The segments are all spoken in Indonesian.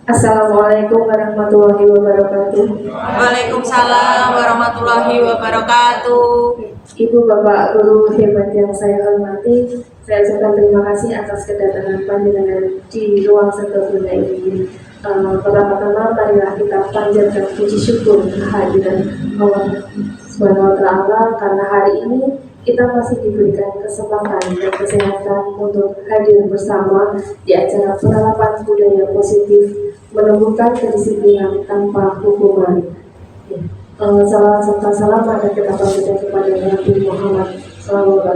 Assalamualaikum warahmatullahi wabarakatuh. Waalaikumsalam warahmatullahi wabarakatuh. Ibu bapak guru hebat yang saya hormati, saya ucapkan terima kasih atas kedatangan panjenengan di ruang serbaguna ini. Pertama-tama marilah kita panjatkan puji syukur kehadiran Allah Subhanahu wa Ta'ala, karena hari ini kita masih diberikan kesempatan dan kesehatan untuk hadir bersama di acara penerapan budaya positif menumbuhkan kedisiplinan tanpa hukuman. Salam serta salam ada kita panjatkan kepada Nabi Muhammad SAW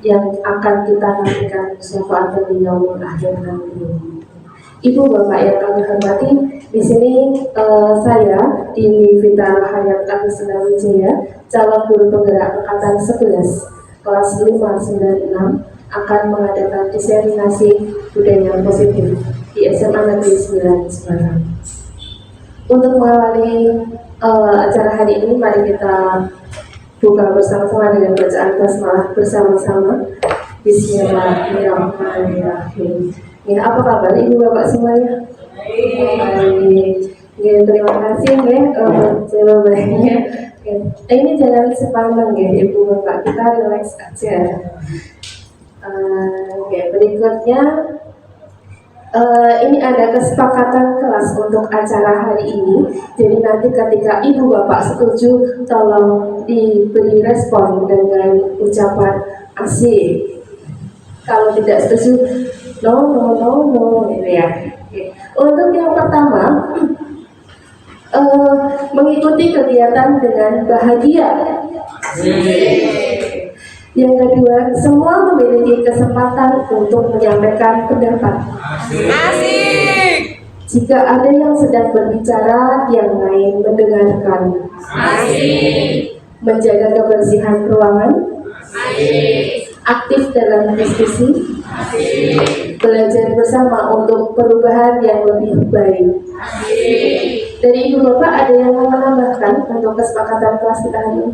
yang akan kita nantikan syafaat di yaumul akhir nanti. Ibu bapak yang kami hormati, di sini saya Dini Vita Hayat Agustina Wijaya, calon guru penggerak angkatan 11 kelas 596 akan mengadakan diseminasi budaya positif di SMA Negeri 9 Semarang. Untuk mengawali acara hari ini, mari kita buka bersama-sama dengan bacaan basmalah bersama-sama. Bismillahirrahmanirrahim. Ya, apa kabar ibu bapak semuanya? Baik. Ya, terima kasih ya jawabannya. Ini jangan sepanjang ya ibu bapak, kita relax aja. Berikutnya ini ada kesepakatan kelas untuk acara hari ini. Jadi nanti ketika ibu bapak setuju, tolong diberi respon dengan ucapan asik. Kalau tidak setuju, no, gitu ya. Untuk yang pertama, mengikuti kegiatan dengan bahagia. Yang kedua, semua memiliki kesempatan untuk menyampaikan pendapat. Asik. Jika ada yang sedang berbicara, yang lain mendengarkan. Asik. Menjaga kebersihan ruangan. Asik. Aktif dalam diskusi. Asik. Belajar bersama untuk perubahan yang lebih baik. Asik. Dari ibu bapak ada yang mau menambahkan untuk kesepakatan kelas kita hari ini?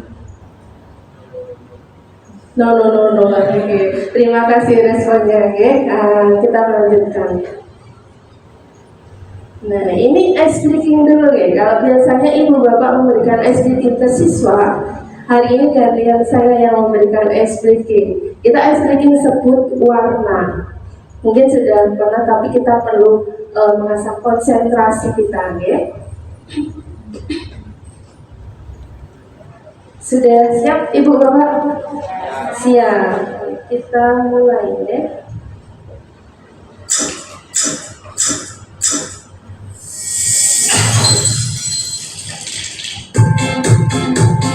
No. Okay. Terima kasih responnya, okay. Kita melanjutkan. Nah, ini ice breaking dulu ya. Kalau biasanya ibu bapak memberikan ice breaking ke siswa, hari ini gantian saya yang memberikan ice breaking. Kita ice breaking sebut warna. Mungkin sudah pernah, tapi kita perlu mengasah konsentrasi kita, okay. Sudah siap ibu bapak? Siap. Kita mulai ya.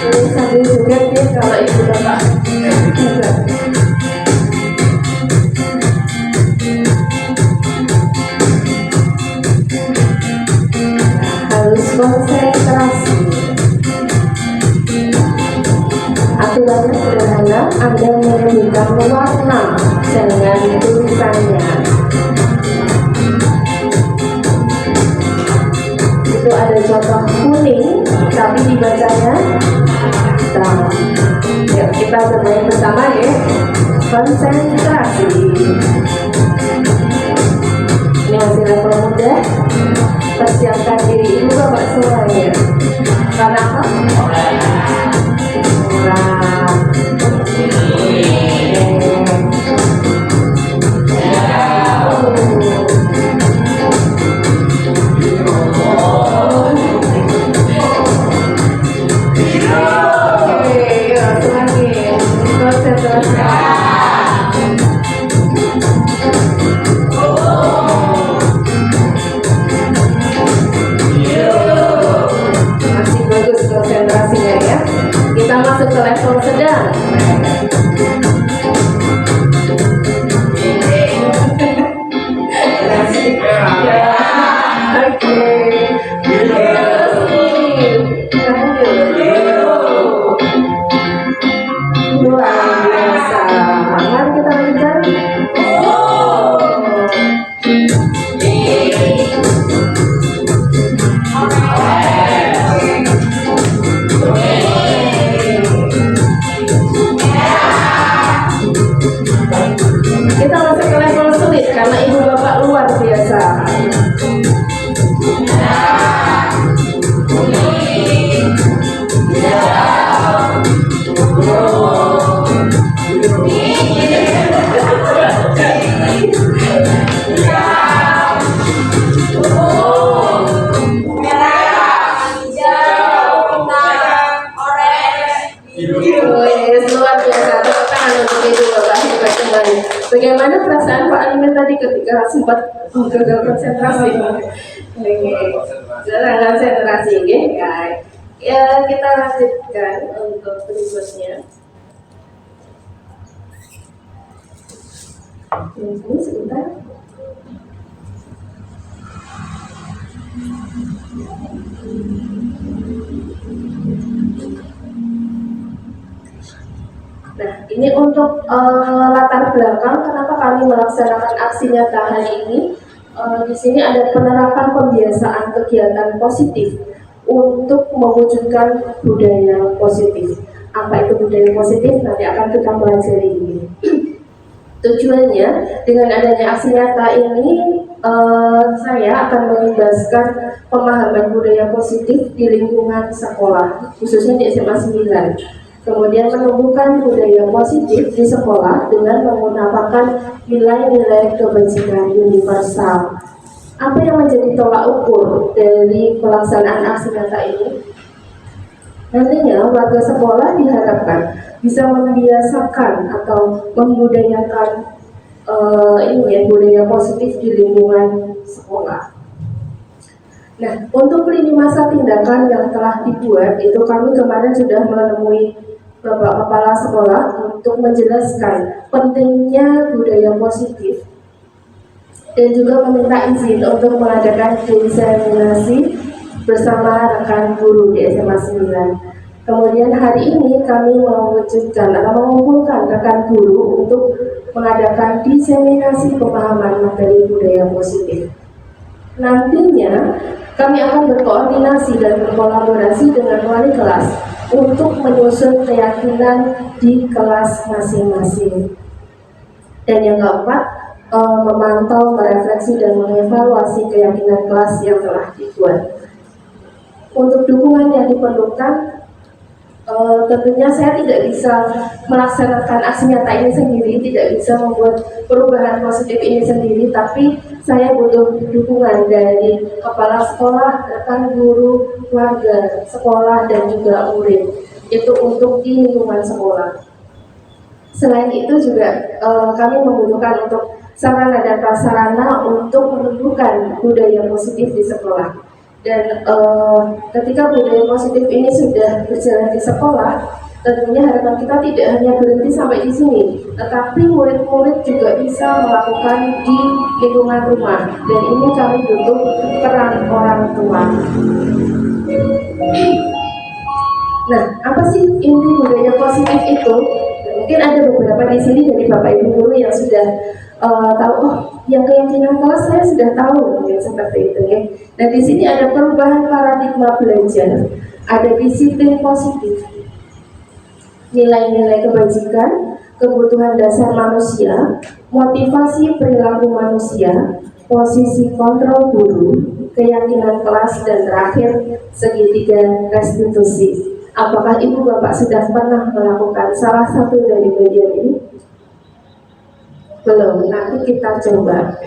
Ini sambil joget ya kalau ibu bapak juga. Harus konsentrasi. Aturannya sederhana, Anda menyebutkan warna dengan tulisannya. Itu ada contoh kuning, tapi dibacanya hitam. Yuk kita bermain bersama ya. Konsentrasi. Ini masih level muda. Persiapkan diri ibu bapak semuanya. Karena apa? Masih bagus konsentrasinya. Bagaimana perasaan Pak Alimin tadi ketika sempat gagal konsentrasi? Gagal konsentrasi, guys. Ya, kita lanjutkan untuk berikutnya. Ini sebentar. Nah, ini untuk latar belakang kenapa kami melaksanakan aksi nyata hari ini. Di sini ada penerapan pembiasaan kegiatan positif untuk mewujudkan budaya positif. Apa itu budaya positif? Nanti akan kita pelajari ini. Tujuannya dengan adanya aksi nyata ini, saya akan mengimbaskan pemahaman budaya positif di lingkungan sekolah, khususnya di SMA 9. Kemudian menumbuhkan budaya positif di sekolah dengan mengutamakan nilai-nilai kebajikan universal. Apa yang menjadi tolak ukur dari pelaksanaan aksi nyata ini? Nantinya warga sekolah diharapkan bisa membiasakan atau membudayakan budaya positif di lingkungan sekolah. Nah, untuk lini masa tindakan yang telah dibuat itu kami kemarin sudah menemui Bapak Kepala Sekolah untuk menjelaskan pentingnya budaya positif dan juga meminta izin untuk mengadakan diseminasi bersama rekan guru di SMA 9. Kemudian hari ini kami mewujudkan atau mengumpulkan rekan guru untuk mengadakan diseminasi pemahaman materi budaya positif. Nantinya kami akan berkoordinasi dan berkolaborasi dengan wali kelas untuk menyusun keyakinan di kelas masing-masing. Dan yang keempat, memantau, merefleksi, dan mengevaluasi keyakinan kelas yang telah dibuat. Untuk dukungan yang diperlukan, tentunya saya tidak bisa melaksanakan aksi nyata ini sendiri, tidak bisa membuat perubahan positif ini sendiri, tapi saya butuh dukungan dari kepala sekolah, rekan guru, warga sekolah, dan juga murid. Itu untuk di lingkungan sekolah. Selain itu juga kami membutuhkan untuk sarana dan prasarana untuk menumbuhkan budaya positif di sekolah. Dan ketika budaya positif ini sudah berjalan di sekolah, tentunya harapan kita tidak hanya berhenti sampai di sini, tetapi murid-murid juga bisa melakukan di lingkungan rumah. Dan ini kami butuh peran orang tua. Nah, apa sih inti budaya positif itu? Mungkin ada beberapa di sini dari Bapak Ibu guru yang sudah tahu, oh, yang keyakinan kelas saya sudah tahu, ya, seperti itu ya. Dan di sini ada perubahan paradigma belajar, ada disiplin positif, nilai-nilai kebajikan, kebutuhan dasar manusia, motivasi perilaku manusia, posisi kontrol guru, keyakinan kelas, dan terakhir segitiga restitusi. Apakah Ibu Bapak sudah pernah melakukan salah satu dari bagian ini? Belum, nanti kita coba.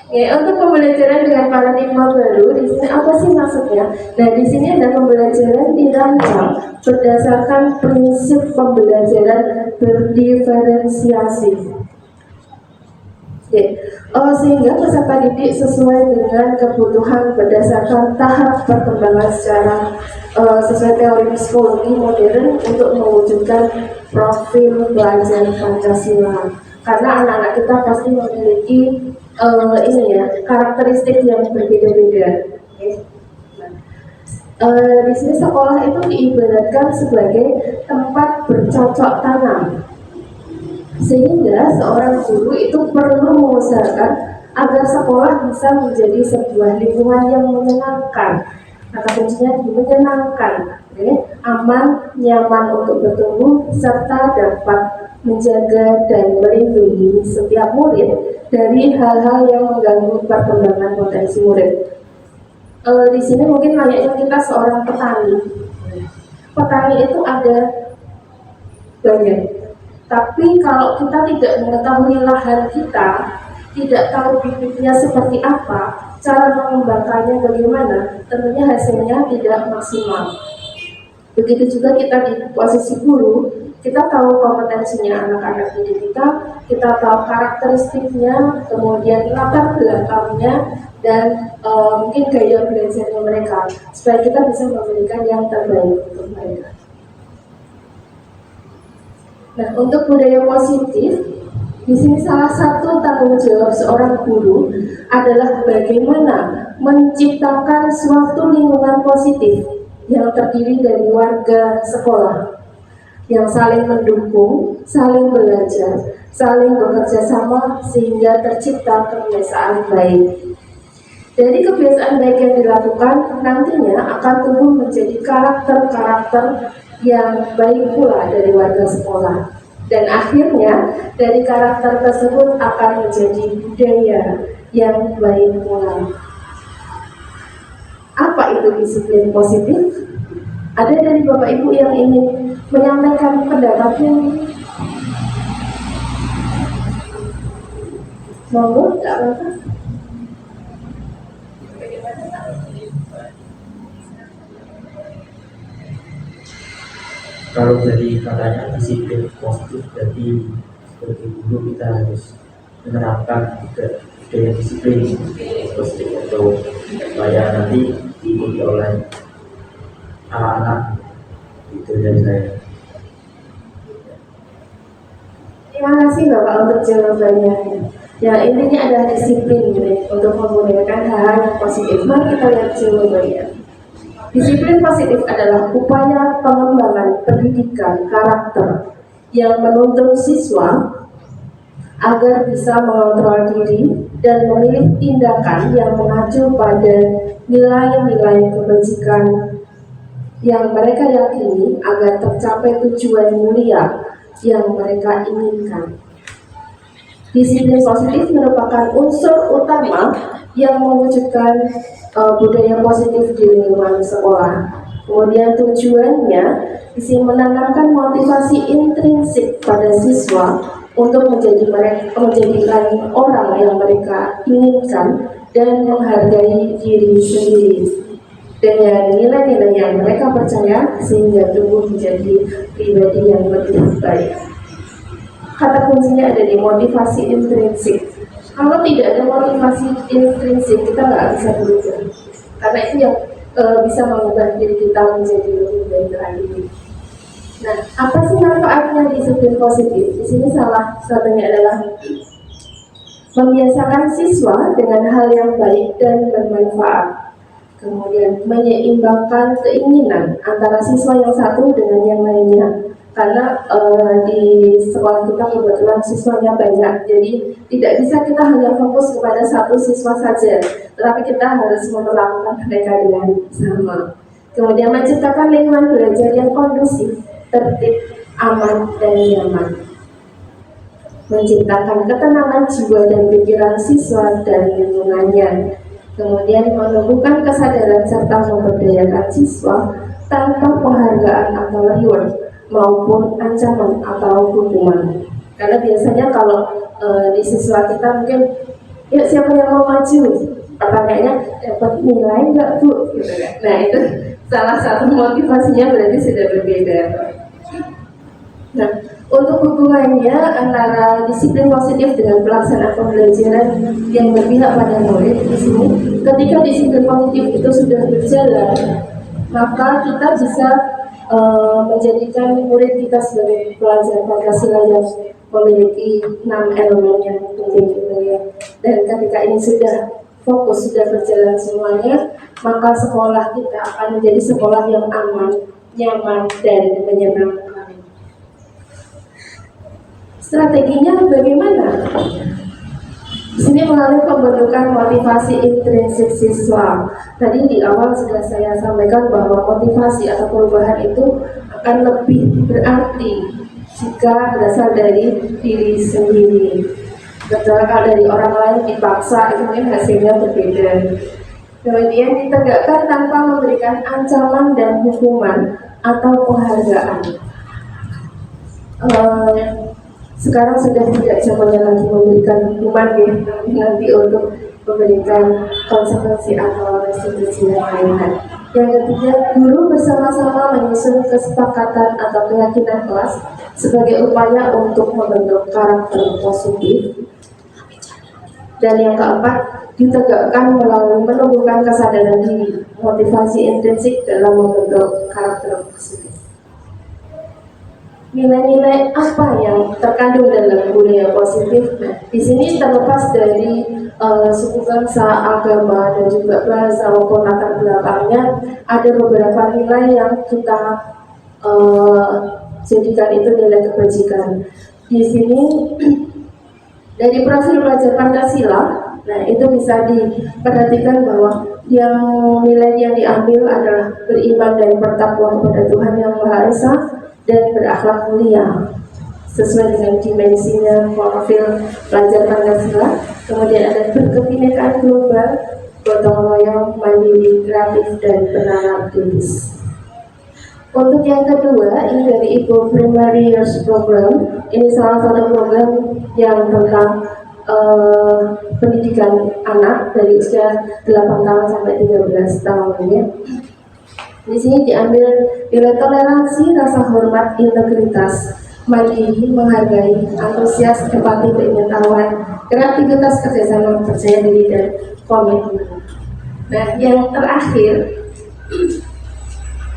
Ya, untuk pembelajaran dengan paradigma baru, di sini apa sih maksudnya? Nah, di sini ada pembelajaran dirancang berdasarkan prinsip pembelajaran berdiferensiasi. Ya, sehingga peserta didik sesuai dengan kebutuhan berdasarkan tahap perkembangan secara sesuai teori psikologi modern untuk mewujudkan profil pelajar Pancasila. Karena anak-anak kita pasti memiliki karakteristik yang berbeda-beda. Di sini sekolah itu diibaratkan sebagai tempat bercocok tanam, sehingga seorang guru itu perlu mengusahakan agar sekolah bisa menjadi sebuah lingkungan yang menyenangkan. Kata kuncinya menyenangkan, aman, nyaman untuk bertumbuh, serta dapat menjaga dan melindungi setiap murid dari hal-hal yang mengganggu perkembangan potensi murid. Di sini mungkin layaknya kita seorang petani. Petani itu ada banyak, tapi kalau kita tidak mengetahui lahan kita, tidak tahu bibitnya seperti apa, cara mengembangkannya bagaimana, tentunya hasilnya tidak maksimal. Begitu juga kita di posisi guru, Kita tahu kompetensinya anak-anak didik kita tahu karakteristiknya, kemudian latar belakangnya, dan mungkin gaya belajarnya mereka, supaya kita bisa memberikan yang terbaik untuk mereka. Nah, untuk budaya positif, di sini salah satu tanggung jawab seorang guru adalah bagaimana menciptakan suatu lingkungan positif yang terdiri dari warga sekolah yang saling mendukung, saling belajar, saling bekerja sama sehingga tercipta kebiasaan baik. Dari kebiasaan baik yang dilakukan nantinya akan tumbuh menjadi karakter-karakter yang baik pula dari warga sekolah. Dan akhirnya dari karakter tersebut akan menjadi budaya yang baik pula. Apa itu disiplin positif? Ada dari Bapak Ibu yang ingin menyampaikan pendapatnya? Monggo, tidak apa-apa. Kalau dari katanya disiplin positif, berarti sebagai guru kita harus menerapkan juga budaya disiplin positif untuk supaya nanti diikuti oleh anak-anak. Itu dari saya. Terima kasih Bapak untuk jawabannya. Ya, intinya adalah disiplin untuk menggunakan hal yang positif. Mari kita lihat jawabannya. Disiplin positif adalah upaya pengembangan pendidikan karakter yang menuntun siswa agar bisa mengontrol diri dan memilih tindakan yang mengacu pada nilai-nilai kebajikan yang mereka yakini agar tercapai tujuan mulia yang mereka inginkan. Disiplin positif merupakan unsur utama yang mewujudkan budaya positif di lingkungan sekolah. Kemudian tujuannya isi menanamkan motivasi intrinsik pada siswa untuk menjadikan orang yang mereka inginkan dan menghargai diri sendiri dengan nilai-nilai yang mereka percaya sehingga tumbuh menjadi pribadi yang lebih baik. Kata kuncinya ada di motivasi intrinsik. Kalau tidak ada motivasi intrinsik, kita nggak bisa berubah. Karena itu yang bisa mengubah diri kita menjadi lebih baik lagi. Nah, apa sih manfaatnya disiplin positif? Di sini salah satunya adalah membiasakan siswa dengan hal yang baik dan bermanfaat. Kemudian menyeimbangkan keinginan antara siswa yang satu dengan yang lainnya. Karena di sekolah kita kebetulan siswanya banyak, jadi tidak bisa kita hanya fokus kepada satu siswa saja, tetapi kita harus memperlakukan mereka dengan sama. Kemudian menciptakan lingkungan belajar yang kondusif, tertib, aman, dan nyaman. Menciptakan ketenangan jiwa dan pikiran siswa dan lingkungannya. Kemudian menumbuhkan kesadaran serta memberdayakan siswa tanpa penghargaan atau reward maupun ancaman atau hukuman. Karena biasanya kalau di siswa kita mungkin, ya siapa yang mau maju? Pertanyaannya, dapat nilai nggak Bu? Gitu kan? Nah itu salah satu motivasinya berarti sudah berbeda. Nah, untuk hubungannya antara disiplin positif dengan pelaksanaan pembelajaran yang berpihak pada murid di sini, ketika disiplin positif itu sudah berjalan, maka kita bisa menjadikan murid kita sebagai pelajar Pancasila yang memiliki 6 elemen yang penting gitu ya. Dan ketika ini sudah fokus, sudah berjalan semuanya, maka sekolah kita akan menjadi sekolah yang aman, nyaman, dan menyenangkan. Strateginya bagaimana? Di sini melalui pembentukan motivasi intrinsik siswa. Tadi di awal sudah saya sampaikan bahwa motivasi atau perubahan itu akan lebih berarti jika berasal dari diri sendiri. Betul, kalau dari orang lain dipaksa itu mungkin hasilnya berbeda. Kemudian ditegakkan tanpa memberikan ancaman dan hukuman atau penghargaan. Sekarang sudah tidak zamannya lagi memberikan hukuman ya, nanti untuk memberikan konsekuensi atau restitusi yang lainnya. Yang ketiga, guru bersama-sama menyusun kesepakatan atau keyakinan kelas sebagai upaya untuk membentuk karakter positif. Dan yang keempat, ditegakkan melalui menumbuhkan kesadaran diri, motivasi intrinsik dalam membentuk karakter positif. Nilai-nilai apa yang terkandung dalam budaya positif? Nah, di sini terlepas dari suku bangsa, agama, dan juga bahasa maupun latar belakangnya, ada beberapa nilai yang kita jadikan itu nilai kebajikan. Di sini dari profil pelajar Pancasila, nah itu bisa diperhatikan bahwa yang nilai yang diambil adalah beriman dan bertakwa kepada Tuhan Yang Maha Esa dan berakhlak mulia sesuai dengan dimensinya profil pelajar Pancasila. Kemudian ada berkebinekaan global, gotong royong, mandiri, kreatif, dan bernalar tulis. Untuk yang kedua, ini dari Ibu Primary Years Program. Ini salah satu program yang tentang pendidikan anak dari usia 8 tahun sampai 13 tahun ya. Di sini diambil nilai toleransi, rasa hormat, integritas, mandiri, menghargai, antusias, empati, pengetahuan, kreativitas, kerjasama, percaya diri, dan komitmen. Nah, yang terakhir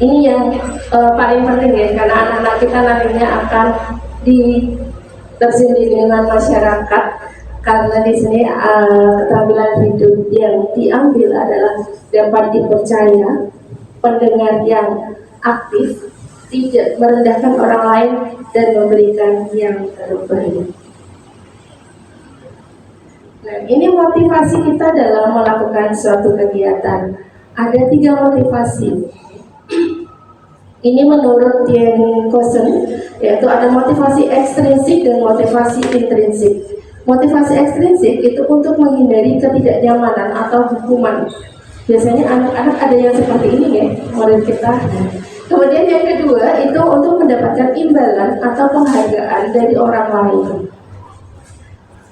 ini yang paling penting ya, karena anak-anak kita nantinya akan terjun di lingkungan masyarakat. Karena di sini keterampilan hidup yang diambil adalah dapat dipercaya, pendengar yang aktif, tidak merendahkan orang lain, dan memberikan yang terbaik. Nah, ini motivasi kita dalam melakukan suatu kegiatan. Ada 3 motivasi. Ini menurut Tien Kosen, yaitu ada motivasi ekstrinsik dan motivasi intrinsik. Motivasi ekstrinsik itu untuk menghindari ketidaknyamanan atau hukuman. Biasanya anak-anak ada yang seperti ini ya, murid kita. Kemudian yang kedua itu untuk mendapatkan imbalan atau penghargaan dari orang lain.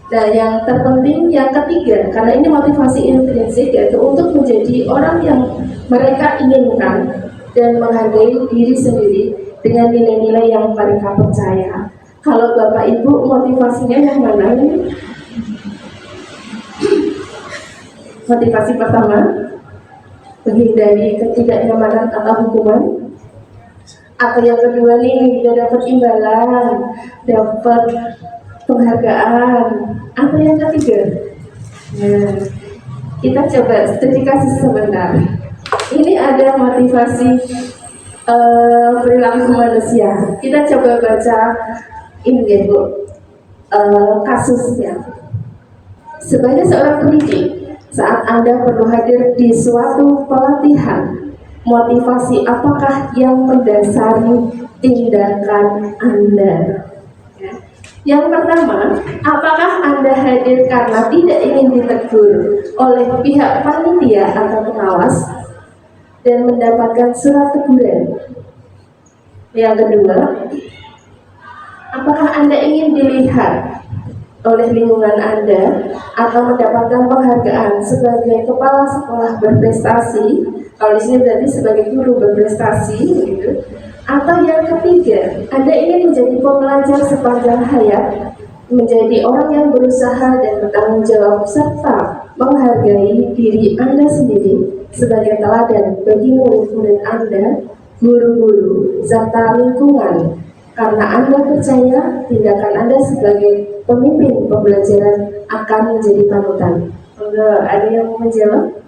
Nah, yang terpenting yang ketiga, karena ini motivasi intrinsik, yaitu untuk menjadi orang yang mereka inginkan dan menghargai diri sendiri dengan nilai-nilai yang mereka percaya. Kalau Bapak Ibu motivasinya yang mana ini? Motivasi pertama, menghindari ketidaknyamanan atau hukuman. Atau yang kedua nih, dia dapat imbalan, dapat penghargaan. Atau yang ketiga, nah, kita coba studi kasus sebentar. Ini ada motivasi perilaku manusia. Kita coba baca ini ya Bu, kasusnya. Sebagai seorang pendidik, saat Anda perlu hadir di suatu pelatihan, motivasi apakah yang mendasari tindakan Anda? Ya. Yang pertama, apakah Anda hadir karena tidak ingin ditegur oleh pihak panitia atau pengawas dan mendapatkan surat teguran? Yang kedua, apakah Anda ingin dilihat oleh lingkungan Anda atau mendapatkan penghargaan sebagai kepala sekolah berprestasi? Kalau di sini berarti sebagai guru berprestasi, gitu. Atau yang ketiga, Anda ingin menjadi pembelajar sepanjang hayat, menjadi orang yang berusaha dan bertanggung jawab serta menghargai diri Anda sendiri sebagai teladan bagi murid-murid Anda, guru-guru, serta lingkungan. Karena Anda percaya tindakan Anda sebagai pemimpin pembelajaran akan menjadi panutan. Ada yang mau menjawab?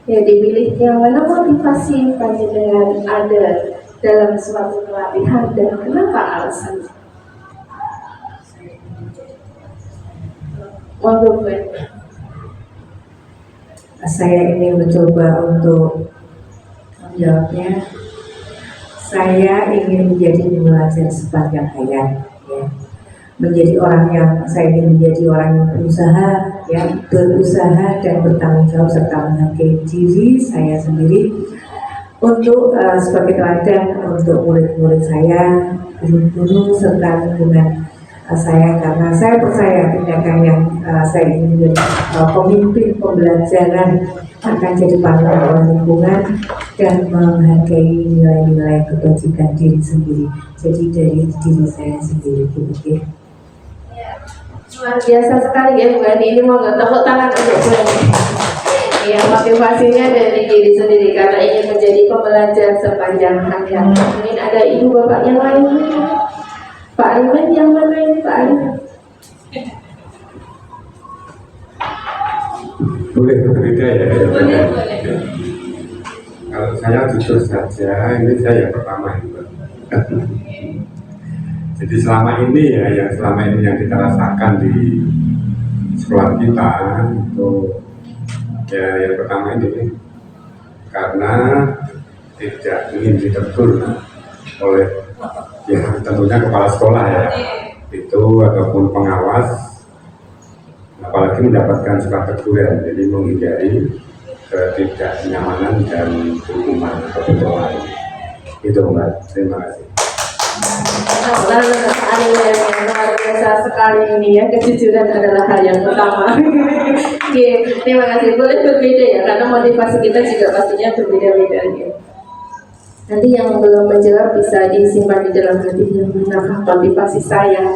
Ya, dipilih yang mana motivasi panjenengan ada dalam suatu pelatihan dan kenapa alasannya? Monggo, Bu. Saya ingin mencoba untuk menjawabnya. Saya ingin menjadi pembelajar sepanjang hayat, ya. Saya ingin menjadi orang yang berusaha dan bertanggung jawab serta menghargai diri saya sendiri untuk sebagai teladan untuk murid-murid saya, guru-guru serta lingkungan saya, karena saya percaya tindakan yang saya ingin menjadi pemimpin pembelajaran akan jadi pahlawan lingkungan dan menghargai nilai-nilai kebajikan diri sendiri. Jadi dari diri saya sendiri gitu. Luar biasa sekali ya Bu Ani, ini mau tepuk tangan untuk Bu Ani. Ya, motivasinya dari diri sendiri karena ingin menjadi pembelajar sepanjang hayat. Mungkin ada ibu bapak yang lain. Pak Aiman yang mana ini Pak Aiman? Boleh berbeda ya. Boleh. Kalau saya jujur saja, ini saya yang pertama itu. Jadi selama ini yang kita rasakan di sekolah kita itu ya yang pertama ini karena tidak ingin ditegur oleh ya tentunya kepala sekolah ya itu ataupun pengawas, apalagi mendapatkan surat teguran, jadi menghindari ketidaknyamanan dan hukuman atau penolakan. Itu Mbak, terima kasih. Luar biasa sekali ini ya, kejujuran adalah hal yang pertama. Oke, terima kasih. Boleh berbeda ya, karena motivasi kita juga pastinya berbeda-beda ya. Nanti yang belum menjawab bisa disimpan di dalam hati, yang menambah motivasi saya.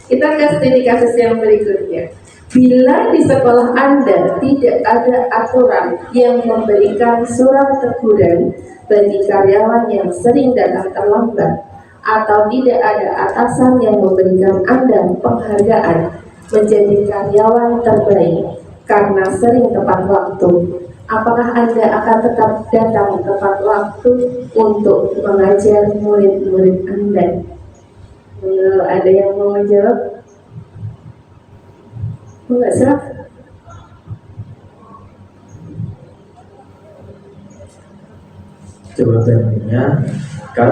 Kita ke studi kasus yang berikutnya. Bila di sekolah Anda tidak ada aturan yang memberikan surat teguran bagi karyawan yang sering datang terlambat, atau tidak ada atasan yang memberikan Anda penghargaan menjadi karyawan terbaik karena sering tepat waktu, apakah Anda akan tetap datang tepat waktu untuk mengajar murid-murid Anda? Ada yang mau menjawab? Enggak serap? Jawabannya kan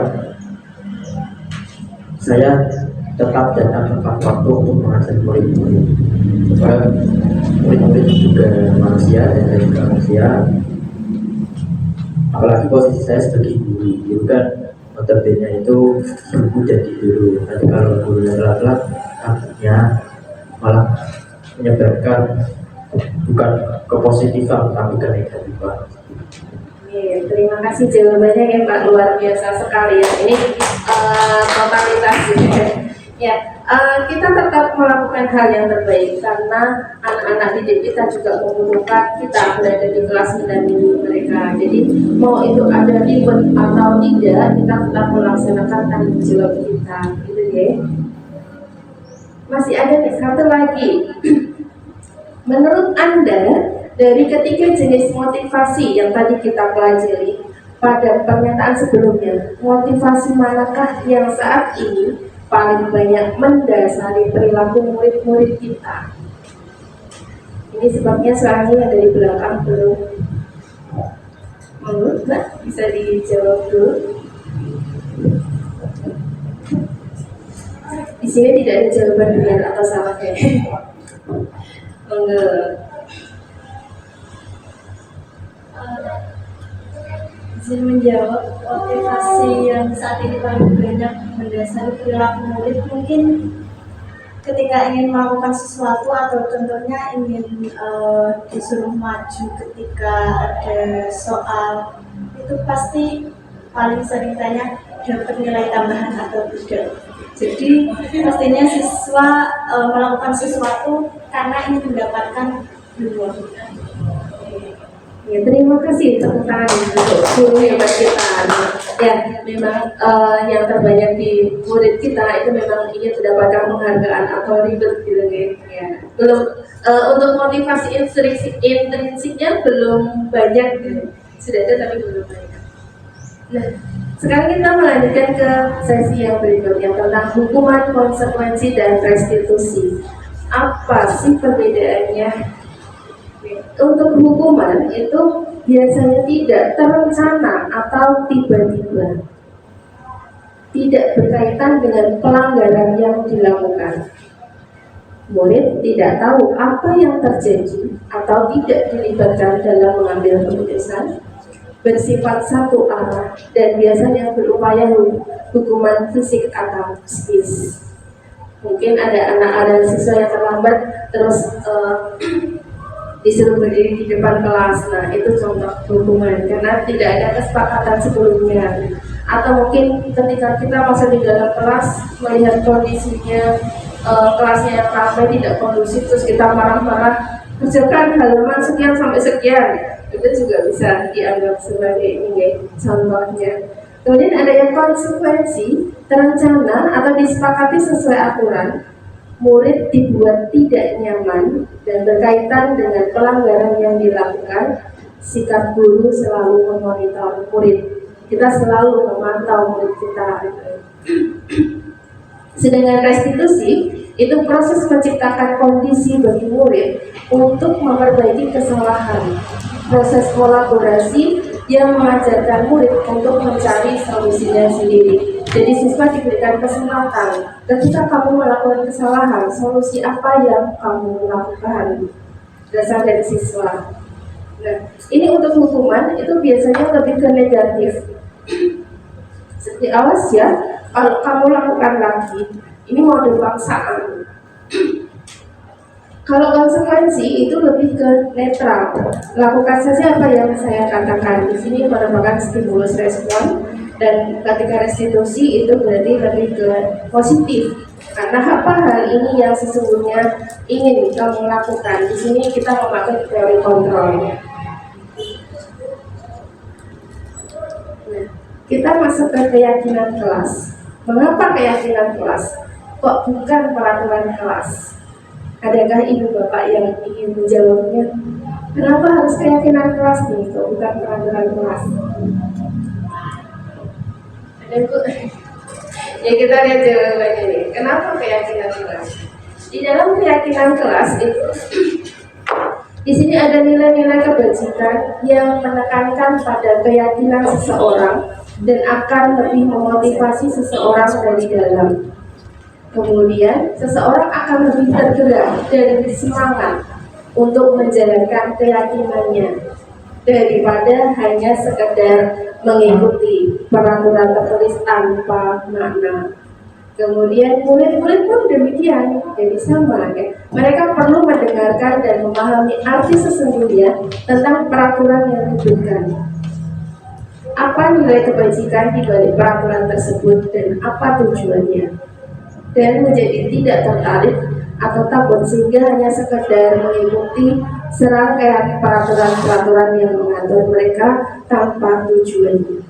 saya tetap datang tepat waktu untuk mengajar murid-murid. Sebab murid-murid juga manusia dan saya juga manusia. Apalagi posisi saya sebagai guru kan notabene itu ibu jadi guru. Nanti kalau gurunya telat-telat akhirnya malah menyebabkan bukan kepositifan tapi ke negatifan. Terima kasih jawabannya ya Pak, luar biasa sekali ya. Ini totalitas ya. Kita tetap melakukan hal yang terbaik karena anak-anak didik kita juga membutuhkan kita berada di kelas mendampingi mereka. Jadi mau itu ada ribet atau tidak, kita tetap melaksanakan tanggung jawab kita, gitu ya. Masih ada nih satu lagi. Menurut Anda, dari ketiga jenis motivasi yang tadi kita pelajari pada pernyataan sebelumnya, motivasi manakah yang saat ini paling banyak mendasari perilaku murid-murid kita? Ini sebabnya soalnya yang dari belakang belum. Menurut Mbak, bisa dijawab dulu. Di sini tidak ada jawaban benar atau salah ya. Enggak. Izin menjawab, motivasi yang saat ini paling banyak mendasari perilaku murid mungkin ketika ingin melakukan sesuatu atau contohnya ingin disuruh maju ketika ada soal, itu pasti paling sering tanya dapat nilai tambahan atau tidak. Jadi pastinya siswa melakukan sesuatu karena ingin mendapatkan uang. Ya, terima kasih tepuk tangan untuk guru hebat kita. Ya, memang yang terbanyak di murid kita itu memang ingin mendapatkan penghargaan atau ribet gitu ya. Belum untuk motivasi intrinsiknya belum banyak gitu. Sudah ada tapi belum banyak. Nah, sekarang kita melanjutkan ke sesi yang berikutnya tentang hukuman, konsekuensi, dan restitusi. Apa sih perbedaannya? Untuk hukuman itu biasanya tidak terencana atau tiba-tiba, tidak berkaitan dengan pelanggaran yang dilakukan. Murid tidak tahu apa yang terjadi atau tidak dilibatkan dalam mengambil keputusan, bersifat satu arah, dan biasanya berupaya hukuman fisik atau psikis. Mungkin ada siswa yang terlambat terus disuruh berdiri di depan kelas. Nah, itu contoh hukuman karena tidak ada kesepakatan sebelumnya. Atau mungkin ketika kita masih di dalam kelas melihat kondisinya kelasnya yang ramai tidak kondusif, terus kita marah-marah, kerjakan halaman sekian sampai sekian, itu juga bisa dianggap sebagai ini contohnya. Kemudian ada yang konsekuensi terencana atau disepakati sesuai aturan, murid dibuat tidak nyaman dan berkaitan dengan pelanggaran yang dilakukan, sikap guru selalu memonitor murid. Kita selalu memantau murid kita. Sedangkan restitusi itu proses menciptakan kondisi bagi murid untuk memperbaiki kesalahan. Proses kolaborasi yang mengajarkan murid untuk mencari solusinya sendiri. Jadi siswa diberikan kesempatan, ketika kamu melakukan kesalahan, solusi apa yang kamu lakukan? Dasar dari siswa. Nah, ini untuk hukuman itu biasanya lebih ke negatif. Seperti awas ya, kalau kamu lakukan lagi, ini mode paksaan. Kalau konsekuensi itu lebih ke netral. Lakukan saja apa yang saya katakan. Di sini merupakan stimulus respon, dan ketika restitusi itu berarti lebih ke positif. Karena apa hal ini yang sesungguhnya ingin kamu lakukan. Di sini kita memakai teori kontrol. Nah, kita masuk ke keyakinan kelas. Mengapa keyakinan kelas? Kok bukan peraturan kelas? Adakah ibu bapak yang ingin menjawabnya? Kenapa harus keyakinan kelas nih? Kok bukan peraturan kelas? Ada bu? Ya kita lihat jawabannya nih. Kenapa keyakinan kelas? Di dalam keyakinan kelas itu, di sini ada nilai-nilai kebajikan yang menekankan pada keyakinan seseorang dan akan lebih memotivasi seseorang dari dalam. Kemudian seseorang akan lebih tergerak dan bersemangat untuk menjalankan keyakinannya daripada hanya sekedar mengikuti peraturan tertulis tanpa makna. Kemudian murid-murid pun demikian, jadi sama ya. Mereka perlu mendengarkan dan memahami arti sesungguhnya tentang peraturan yang diberikan. Apa nilai kebajikan di balik peraturan tersebut dan apa tujuannya? Dan menjadi tidak tertarik atau takut sehingga hanya sekedar mengikuti serangkaian peraturan-peraturan yang mengatur mereka tanpa tujuan.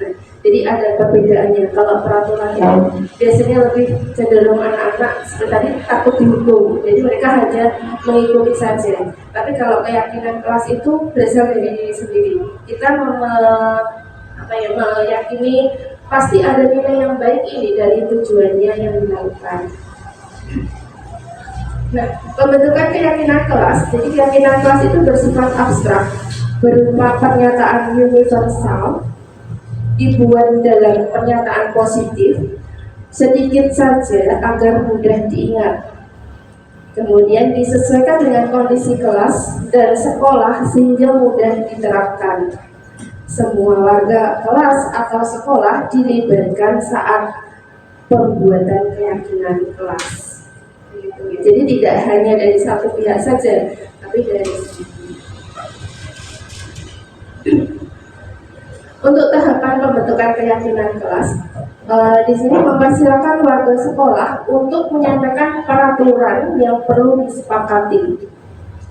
Nah, jadi ada perbedaannya. Kalau peraturan itu biasanya lebih cenderung anak-anak seperti tadi takut dihukum, jadi mereka hanya mengikuti saja. Tapi kalau keyakinan kelas itu berasal dari diri sendiri. Kita meyakini pasti ada nilai yang baik ini dari tujuannya yang dilakukan. Nah, pembentukan keyakinan kelas, jadi keyakinan kelas itu bersifat abstrak, berupa pernyataan universal, dibuat dalam pernyataan positif, sedikit saja agar mudah diingat. Kemudian disesuaikan dengan kondisi kelas dan sekolah sehingga mudah diterapkan. Semua warga kelas atau sekolah dilibatkan saat pembuatan keyakinan kelas. Jadi tidak hanya dari satu pihak saja, tapi dari untuk tahapan pembentukan keyakinan kelas, di sini mempersilakan warga sekolah untuk menyampaikan peraturan yang perlu disepakati,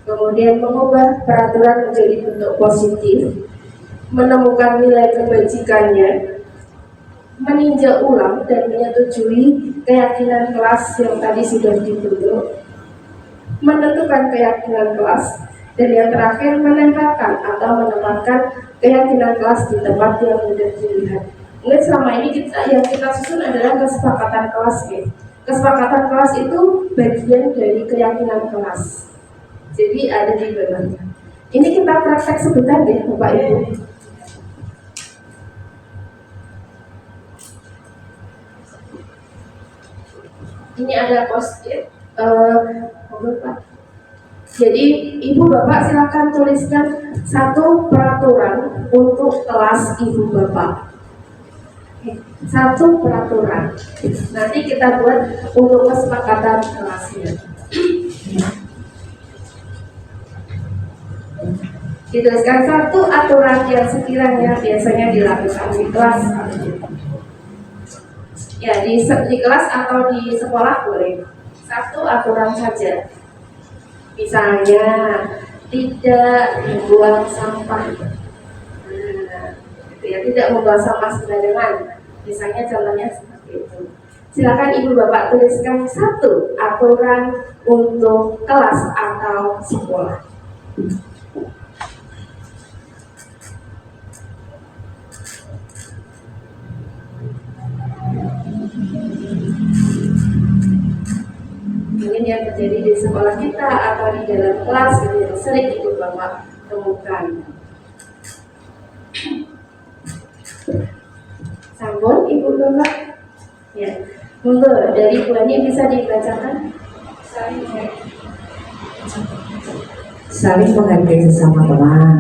kemudian mengubah peraturan menjadi bentuk positif, menemukan nilai kebajikannya, meninjau ulang dan menyetujui keyakinan kelas yang tadi sudah dibentuk, menentukan keyakinan kelas, dan yang terakhir menempatkan atau menempatkan keyakinan kelas di tempat yang mudah dilihat. Mungkin selama ini yang kita susun adalah kesepakatan kelas ya. Kesepakatan kelas itu bagian dari keyakinan kelas. Jadi ada di bawahnya. Ini kita praktek sebentar deh Bapak Ibu. Ini ada post-it. Jadi ibu bapak silakan tuliskan satu peraturan untuk kelas ibu bapak. Satu, peraturan. Nanti kita buat untuk kesepakatan kelasnya. Dituliskan satu aturan yang sekiranya biasanya dilakukan di kelas. Ya, di kelas atau di sekolah boleh. Satu aturan saja. Misalnya tidak membuang sampah. Ya, tidak membuang sampah sembarangan. Misalnya contohnya seperti itu. Silakan ibu bapak tuliskan satu aturan untuk kelas atau sekolah. Mungkin yang terjadi di sekolah kita atau di dalam kelas yang sering ibu bapak temukan. Sambung ibu bapak. Ya, monggo dari Bu Ani bisa dibacakan. Saling menghargai sesama teman.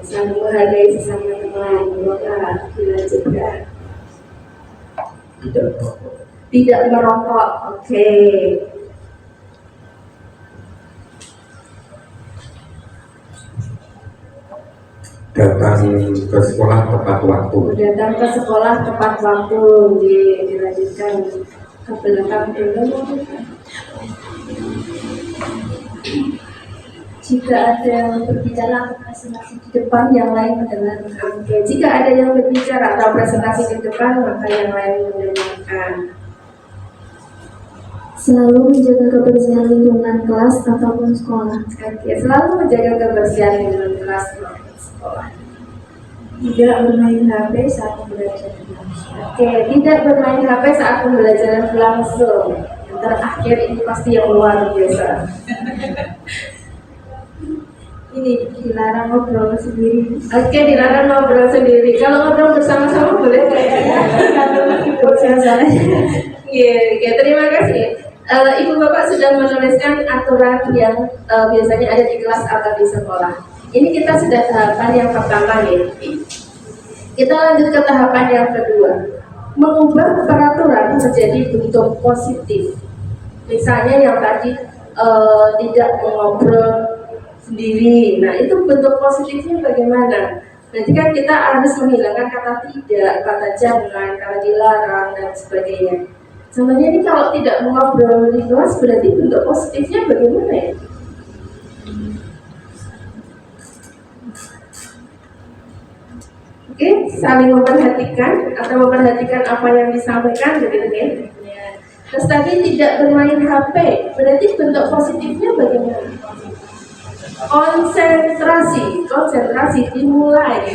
Saling menghargai sesama teman. Semoga dilanjutkan. Tidak merokok. Tidak merokok. Oke. Datang ke sekolah tepat waktu. Datang ke sekolah tepat waktu. Dilanjutkan ke belakang dulu. Jika ada yang berbicara atau presentasi di depan, yang lain mendengar. Oke, jika ada yang berbicara atau presentasi di depan, maka yang lain mendengarkan. Selalu menjaga kebersihan lingkungan kelas ataupun sekolah. Oke, selalu menjaga kebersihan lingkungan kelas maupun sekolah. Tidak bermain HP saat belajar. Oke, tidak bermain HP saat pembelajaran berlangsung. Yang terakhir ini pasti yang luar biasa. Ini dilarang ngobrol sendiri. Oke, dilarang ngobrol sendiri. Kalau ngobrol bersama-sama boleh Iya, terima kasih. Ibu bapak sudah menuliskan aturan yang biasanya ada di kelas atau di sekolah. Ini kita sudah tahapan yang pertama ya. Kita lanjut ke tahapan yang kedua. Mengubah peraturan menjadi bentuk positif. Misalnya yang tadi tidak mengobrol sendiri. Nah, itu bentuk positifnya bagaimana? Berarti kan kita harus menghilangkan kata tidak, kata jangan, kata dilarang dan sebagainya. Contohnya ini kalau tidak mengobrol di kelas berarti bentuk positifnya bagaimana ya? Oke, saling memperhatikan atau memperhatikan apa yang disampaikan begitu ya. Terus tadi tidak bermain HP, berarti bentuk positifnya bagaimana? Konsentrasi dimulai.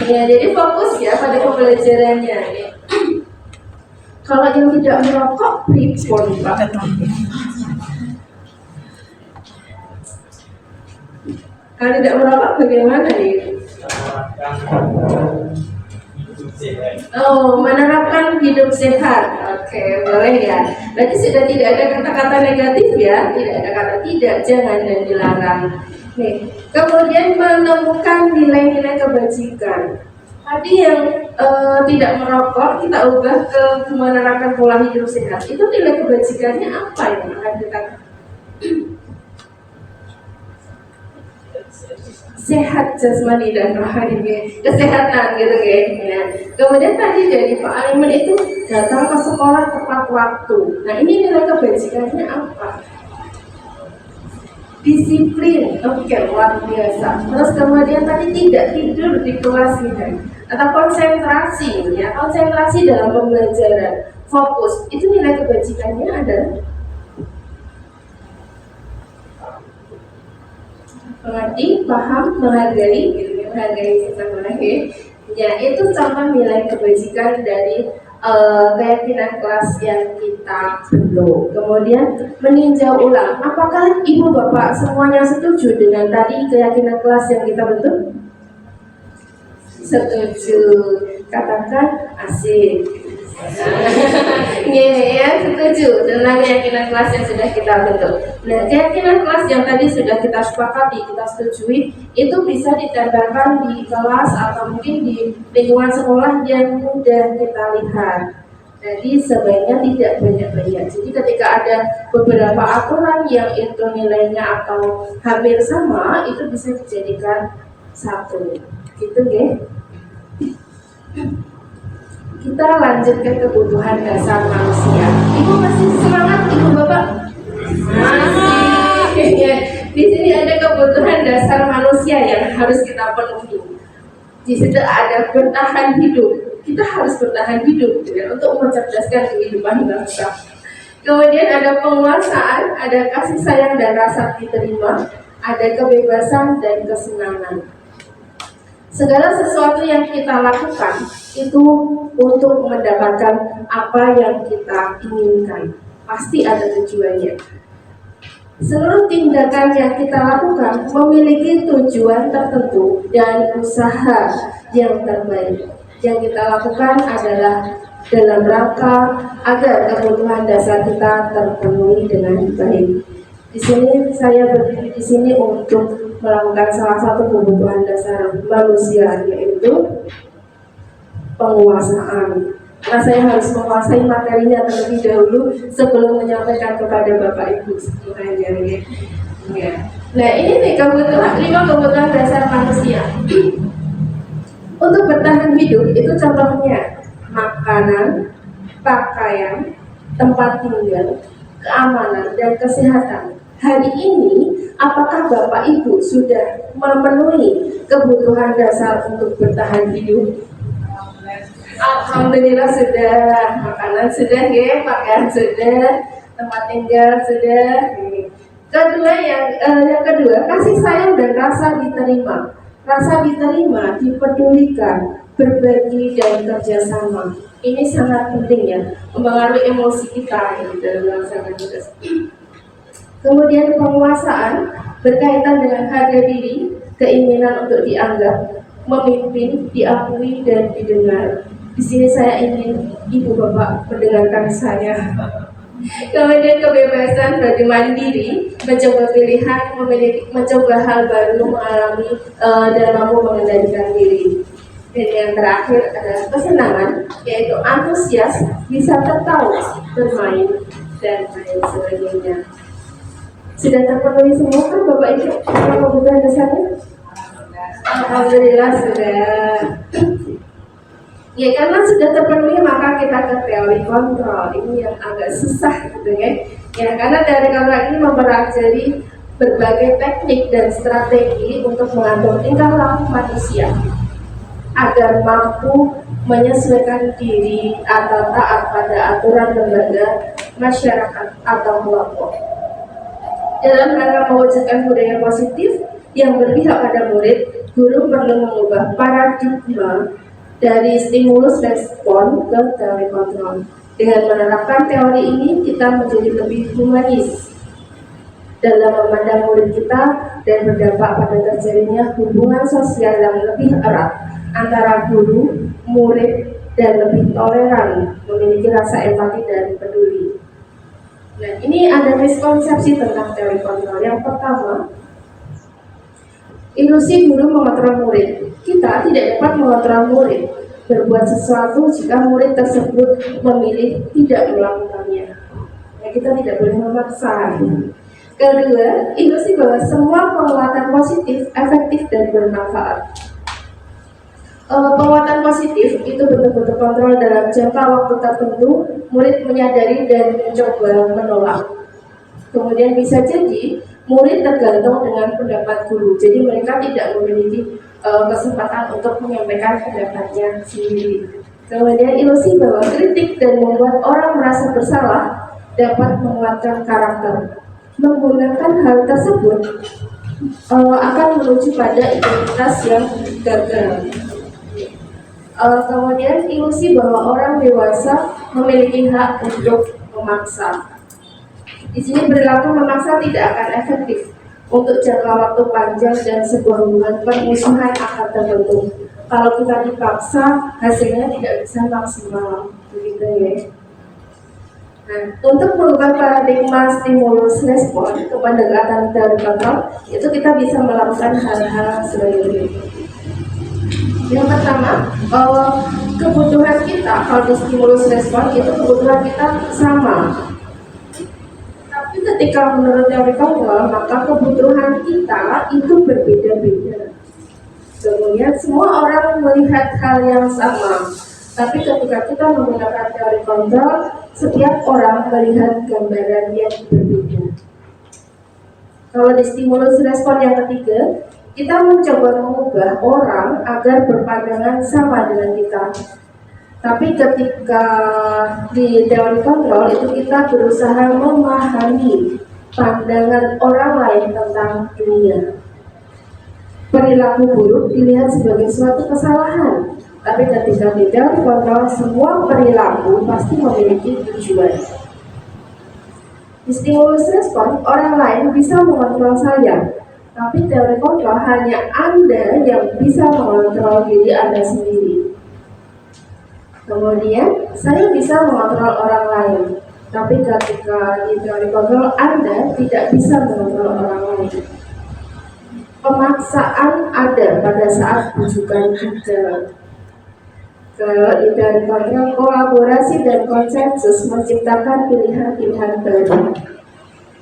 Ya, jadi fokus ya pada pembelajarannya. Kalau yang tidak merokok, pripun Pak? Kalau tidak merokok bagaimana nih? Oh, menerapkan hidup sehat. Oke, boleh ya. Berarti sudah tidak ada kata-kata negatif ya, tidak ada kata tidak, jangan dan dilarang. Nih, kemudian menemukan nilai-nilai kebajikan. Tadi yang tidak merokok kita ubah ke menerapkan pola hidup sehat. Itu nilai kebajikannya apa yang akan kita sehat jasmani dan rohani, kesehatan gitu ya. Kemudian tadi dari Pak Aliman itu datang ke sekolah tepat waktu. Nah, ini nilai kebajikannya apa? Disiplin, oke, luar biasa. Terus kemudian tadi tidak tidur di kelas gitu, atau konsentrasi ya, konsentrasi dalam pembelajaran, fokus. Itu nilai kebajikannya adalah mengerti, paham, menghargai, gitu, menghargai sesama lain. Ya, itu contoh nilai kebajikan dari keyakinan kelas yang kita bentuk. Kemudian meninjau ulang. Apakah ibu bapak semuanya setuju dengan tadi keyakinan kelas yang kita bentuk? Setuju. Katakan asik. Ya, setuju dengan keyakinan kelas yang sudah kita bentuk. Nah, keyakinan kelas yang tadi sudah kita sepakati, kita setujui, itu bisa ditempelkan di kelas atau mungkin di lingkungan sekolah yang mudah kita lihat. Jadi sebaiknya tidak banyak-banyak. Jadi ketika ada beberapa aturan yang itu nilainya atau hampir sama, itu bisa dijadikan satu. Gitu, ya. Kita lanjut ke kebutuhan dasar manusia. Ibu masih semangat, Ibu Bapak? Masih. Ya. Di sini ada kebutuhan dasar manusia yang harus kita penuhi. Di situ ada bertahan hidup. Kita harus bertahan hidup untuk mencerdaskan kehidupan bangsa. Kemudian ada penguasaan, ada kasih sayang dan rasa diterima, ada kebebasan dan kesenangan. Segala sesuatu yang kita lakukan itu untuk mendapatkan apa yang kita inginkan. Pasti ada tujuannya. Seluruh tindakan yang kita lakukan memiliki tujuan tertentu dan usaha yang terbaik. Yang kita lakukan adalah dalam rangka agar kebutuhan dasar kita terpenuhi dengan baik. Di sini saya berdiri di sini untuk melakukan salah satu kebutuhan dasar manusia, yaitu penguasaan. Karena saya harus menguasai materinya terlebih dahulu sebelum menyampaikan kepada Bapak Ibu semuanya. Ya. Nah, ini nih kebutuhan 5 kebutuhan dasar manusia. Untuk bertahan hidup itu contohnya makanan, pakaian, tempat tinggal, keamanan, dan kesehatan. Hari ini, apakah Bapak Ibu sudah memenuhi kebutuhan dasar untuk bertahan hidup? Alhamdulillah sudah. Makanan sudah, ya, pakaian sudah, tempat tinggal sudah. Kedua yang kedua, kasih sayang dan rasa diterima. Rasa diterima, dipedulikan, berbagi dan kerjasama. Ini sangat penting, ya, mempengaruhi emosi kita dalam melaksanakan tugas. Kemudian penguasaan berkaitan dengan harga diri, keinginan untuk dianggap, memimpin, diakui dan didengar. Di sini saya ingin Ibu Bapak mendengarkan saya. Kemudian kebebasan bagi mandiri, mencoba pilihan, mencoba hal baru, mengalami dan mampu mengendalikan diri. Dan yang terakhir adalah kesenangan, yaitu antusias, bisa tertawa, bermain, dan lain sebagainya. Sudah terpenuhi semua kan Bapak Ibu kebutuhan dasarnya? Alhamdulillah sudah. Ya, karena sudah terpenuhi maka kita ke teori kontrol. Ini yang agak susah gitu, ya. Ya, karena teori kontrol ini mempelajari berbagai teknik dan strategi untuk mengatur tingkah laku manusia agar mampu menyesuaikan diri atau taat pada aturan lembaga, masyarakat atau kelompok. Dalam rangka mewujudkan budaya positif yang berpihak pada murid, guru perlu mengubah paradigma dari stimulus respon ke teori kontrol. Dengan menerapkan teori ini, kita menjadi lebih humanis dalam memandang murid kita dan berdampak pada terjadinya hubungan sosial yang lebih erat antara guru, murid, dan lebih toleran, memiliki rasa empati dan peduli. Nah, ini ada miskonsepsi tentang teori kontrol. Yang pertama, ilusi guru mengontrol murid. Kita tidak dapat mengontrol murid berbuat sesuatu jika murid tersebut memilih tidak melakukannya. Nah, kita tidak boleh memaksa. Kedua, ilusi bahwa semua penguatan positif, efektif, dan bermanfaat. Penguatan positif itu bentuk-bentuk kontrol dalam jangka waktu tertentu, murid menyadari dan mencoba menolak. Kemudian bisa jadi murid tergantung dengan pendapat guru, jadi mereka tidak memiliki kesempatan untuk menyampaikan pendapatnya sendiri. Kemudian ilusi bahwa kritik dan membuat orang merasa bersalah dapat menguatkan karakter. Menggunakan hal tersebut akan menuju pada identitas yang gagal. Kemudian ilusi bahwa orang dewasa memiliki hak untuk memaksa. Di sini perilaku memaksa tidak akan efektif untuk jangka waktu panjang dan sebuah hubungan permusuhan akan terbentuk. kalau kita dipaksa hasilnya tidak bisa maksimal, begitu ya. Nah, untuk merubah paradigma stimulus respon ke pendekatan teori kontrol, itu kita bisa melakukan hal-hal sebagai berikut. Yang pertama, kebutuhan kita kalau stimulus respon itu kebutuhan kita sama. Tapi ketika menurut teori kontrol, maka kebutuhan kita itu berbeda-beda. Kemudian semua orang melihat hal yang sama. Tapi ketika kita menggunakan teori kontrol, setiap orang melihat gambaran yang berbeda. Kalau di stimulus respon yang ketiga, kita mencoba mengubah orang agar berpandangan sama dengan kita. Tapi ketika di teori kontrol itu kita berusaha memahami pandangan orang lain tentang dunia. Perilaku buruk dilihat sebagai suatu kesalahan. Tapi ketika di teori kontrol, semua perilaku pasti memiliki tujuan. Di stimulus respon, orang lain bisa mengontrol saya. Tapi teori kontrol hanya Anda yang bisa mengontrol diri Anda sendiri. Kemudian, saya bisa mengontrol orang lain. Tapi ketika di teori kontrol, Anda tidak bisa mengontrol orang lain. Pemaksaan ada pada saat bujukan ada. Kalau di teori kontrol, kolaborasi dan konsensus menciptakan pilihan-pilihan baru.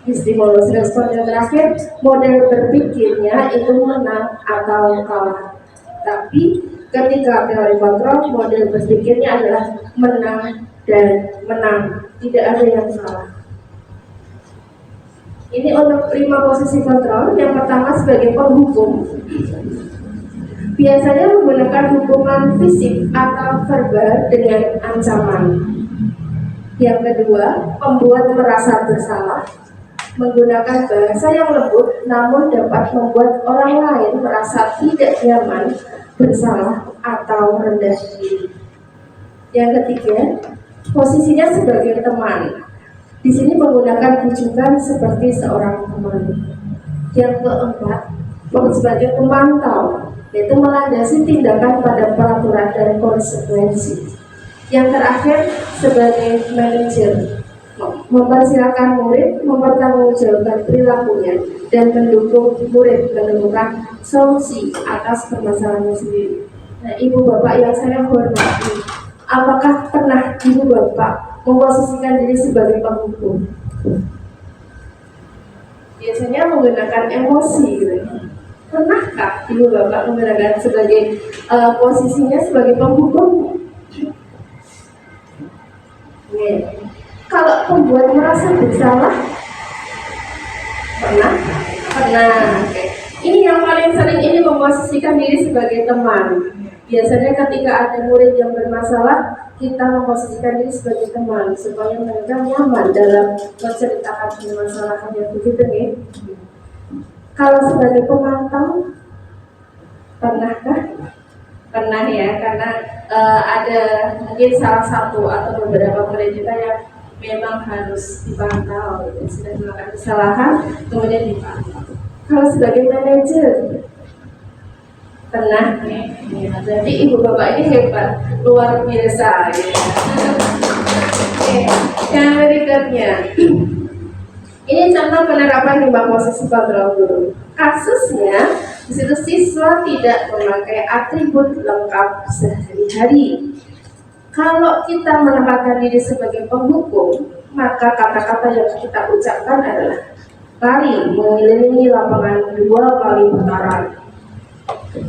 Di stimulus respon yang terakhir, model berpikirnya itu menang atau kalah. Tapi ketika teori kontrol, model berpikirnya adalah menang dan menang, tidak ada yang salah. Ini untuk 5 posisi kontrol. Yang pertama sebagai penghukum, biasanya menggunakan hukuman fisik atau verbal dengan ancaman. Yang kedua, pembuat merasa bersalah, menggunakan bahasa yang lembut namun dapat membuat orang lain merasa tidak nyaman, bersalah, atau rendah diri. Yang ketiga, posisinya sebagai teman. Di sini menggunakan bujukan seperti seorang teman. Yang keempat, sebagai pemantau, yaitu melandasi tindakan pada peraturan dan konsekuensi. Yang terakhir, sebagai manajer, mempersilahkan murid mempertanggungjawabkan perilakunya dan mendukung murid menemukan solusi atas permasalahannya sendiri. Nah, ibu bapak yang saya hormati, apakah pernah ibu bapak memposisikan diri sebagai penghukum? Biasanya menggunakan emosi gitu. Pernahkah ibu bapak menggunakan sebagai posisinya sebagai penghukum? Kalau pembuat merasa bersalah, pernah? Oke. Ini yang paling sering ini memposisikan diri sebagai teman. Biasanya ketika ada murid yang bermasalah, kita memposisikan diri sebagai teman supaya mereka nyaman dalam menceritakan permasalahannya, begitu nih. Kalau sebagai pemantau, pernahkah? Pernah ya, karena ada mungkin salah satu atau beberapa murid kita yang memang harus dipantau, sudah melakukan kesalahan, kemudian dipantau. Kalau sebagai manajer, pernah? Jadi ibu bapak ini hebat, luar biasa. Ya. Oke, yang berikutnya, ini contoh penerapan 5 posisi kontrol guru. Kasusnya, di situ siswa tidak memakai atribut lengkap sehari-hari. Kalau kita menempatkan diri sebagai penghukum, maka kata-kata yang kita ucapkan adalah lari mengelilingi lapangan 2 kali putaran.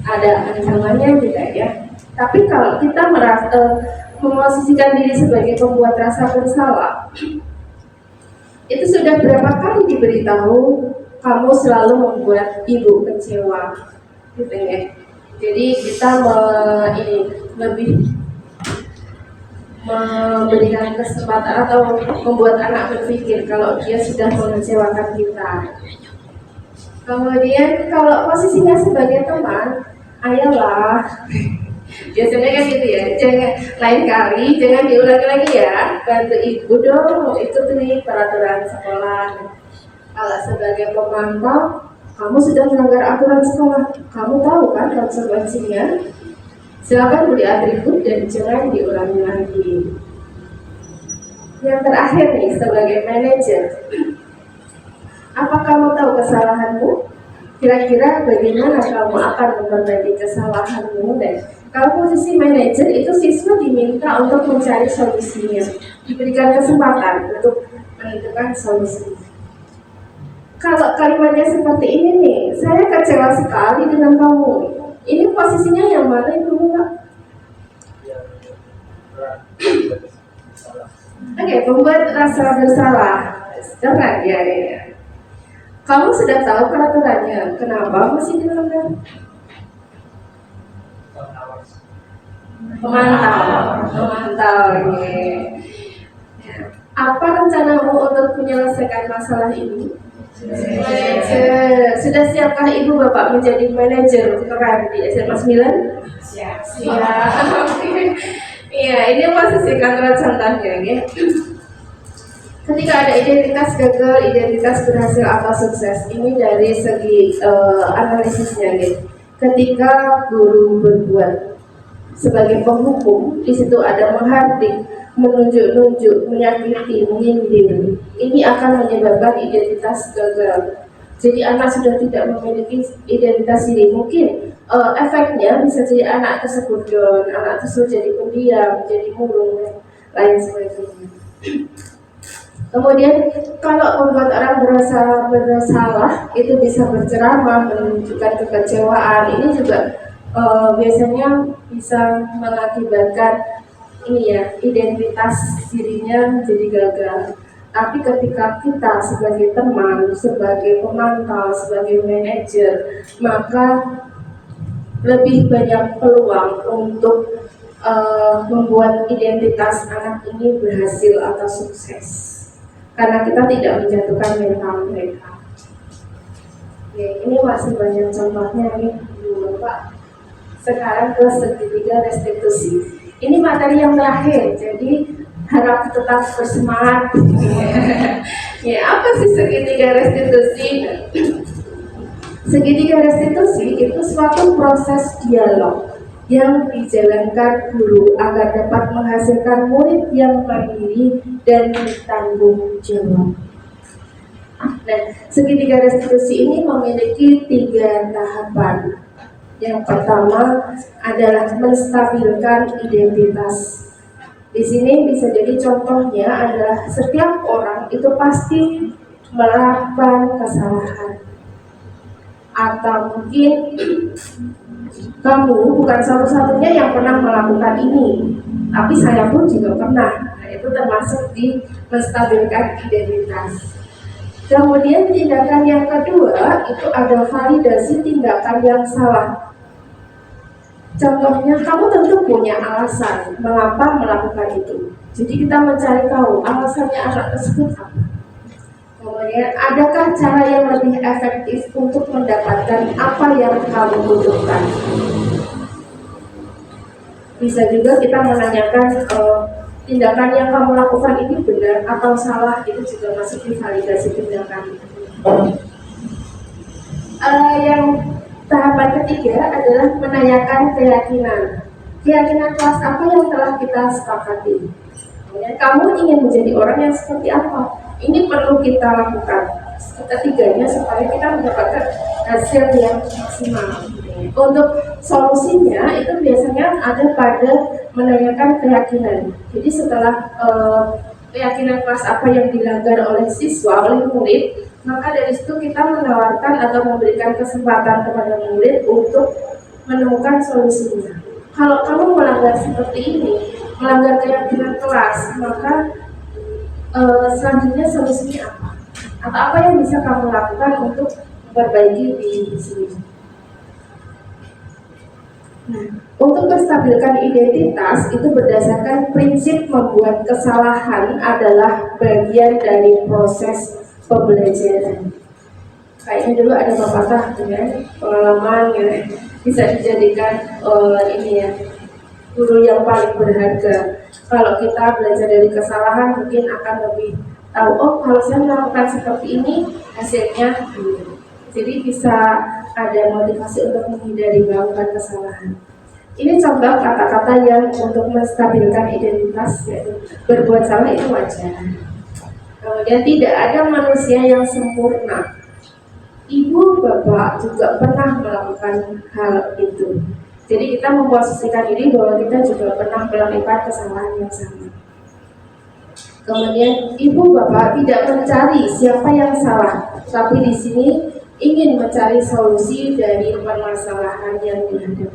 Ada ancamannya tidak ya? Tapi kalau kita memosisikan diri sebagai pembuat rasa bersalah, itu sudah berapa kali diberitahu kamu selalu membuat ibu kecewa, gitu ya. Jadi kita lebih memberikan kesempatan atau membuat anak berpikir kalau dia sudah mengecewakan kita. Kemudian kalau posisinya sebagai teman, ayolah, biasanya kan gitu ya, jangan lain kali, jangan diulangi lagi ya, bantu ibu dong, ikut nih peraturan sekolah. Kalau sebagai pemantau, kamu sudah melanggar aturan sekolah, kamu tahu kan konsekuensinya? Silakan beri atribut dan jangan diulangi lagi. Yang terakhir nih, sebagai manajer, apa kamu tahu kesalahanmu? Kira-kira bagaimana kamu akan memperbaiki kesalahanmu? Dan kalau posisi manajer itu siswa diminta untuk mencari solusinya, diberikan kesempatan untuk menentukan solusinya. Kalau kalimatnya seperti ini nih, saya kecewa sekali dengan kamu. Ini posisinya yang mana itu, Pak? Oke, membuat rasa bersalah. Jangan ya. Kamu sudah tahu peraturannya, kenapa masih dilanggar? Memantau. Apa rencanamu untuk menyelesaikan masalah ini? Manajer. Sudah siapkah ibu bapak menjadi manajer keren di SMA 9? Siap. Iya, ini posisi kontrol contohnya, ya. Ketika ada identitas gagal, identitas berhasil atau sukses, ini dari segi analisisnya, ya. Ketika guru berbuat sebagai penghukum, di situ ada menghardik, menunjuk-nunjuk, menyakiti, menyindir. Ini akan menyebabkan identitas gagal. Jadi anak sudah tidak memiliki identitas diri. Mungkin efeknya bisa jadi anak tersebut down, anak tersebut jadi pendiam, jadi murung, dan lain sebagainya. Kemudian kalau membuat orang merasa bersalah, itu bisa berceramah, menunjukkan kekecewaan. Ini juga biasanya bisa mengakibatkan ini ya, identitas dirinya jadi gagal. Tapi ketika kita sebagai teman, sebagai pemantau, sebagai manajer, maka lebih banyak peluang untuk membuat identitas anak ini berhasil atau sukses. Karena kita tidak menjatuhkan mental mereka. Oke, ini masih banyak contohnya nih, Bapak. Sekarang ke segitiga restitusi. Ini materi yang terakhir, jadi harap tetap bersemangat. Ya, apa sih segitiga restitusi? Segitiga restitusi itu suatu proses dialog yang dijalankan guru agar dapat menghasilkan murid yang mandiri dan bertanggung jawab. Dan segitiga restitusi ini memiliki 3 tahapan. Yang pertama adalah menstabilkan identitas. Di sini bisa jadi contohnya adalah setiap orang itu pasti melakukan kesalahan. Atau mungkin kamu bukan satu-satunya yang pernah melakukan ini, tapi saya pun juga pernah. Nah, itu termasuk di menstabilkan identitas. Kemudian tindakan yang kedua itu ada validasi tindakan yang salah. Contohnya, kamu tentu punya alasan mengapa melakukan itu. Jadi kita mencari tahu alasannya anak tersebut apa. Kemudian, adakah cara yang lebih efektif untuk mendapatkan apa yang kamu butuhkan? Bisa juga kita menanyakan tindakan yang kamu lakukan ini benar atau salah, itu juga masuk di validasi tindakan. Yang tahapan ketiga adalah menanyakan keyakinan. Keyakinan kelas apa yang telah kita sepakati? Kemudian, kamu ingin menjadi orang yang seperti apa? Ini perlu kita lakukan. Ketiganya supaya kita mendapatkan hasil yang maksimal. Untuk solusinya itu biasanya ada pada menanyakan keyakinan. Jadi setelah keyakinan kelas apa yang dilanggar oleh siswa, oleh murid, maka dari situ kita menawarkan atau memberikan kesempatan kepada murid untuk menemukan solusinya. Kalau kamu melanggar seperti ini, melanggar keyakinan kelas, maka selanjutnya solusinya apa? Atau apa yang bisa kamu lakukan untuk memperbaiki di sini? Nah, untuk menstabilkan identitas itu berdasarkan prinsip membuat kesalahan adalah bagian dari proses pembelajaran. Kayaknya dulu ada pepatah ya, pengalaman ya, bisa dijadikan ini ya, guru yang paling berharga. Kalau kita belajar dari kesalahan mungkin akan lebih tahu, oh kalau saya melakukan seperti ini hasilnya ini. Jadi bisa ada motivasi untuk menghindari melakukan kesalahan. Ini contoh kata-kata yang untuk menstabilkan identitas, yaitu berbuat salah itu wajar. Kemudian tidak ada manusia yang sempurna. Ibu bapak juga pernah melakukan hal itu. Jadi kita memposisikan diri bahwa kita juga pernah melakukan kesalahan yang sama. Kemudian ibu bapak tidak mencari siapa yang salah, tapi di sini ingin mencari solusi dari permasalahan yang dihadapi.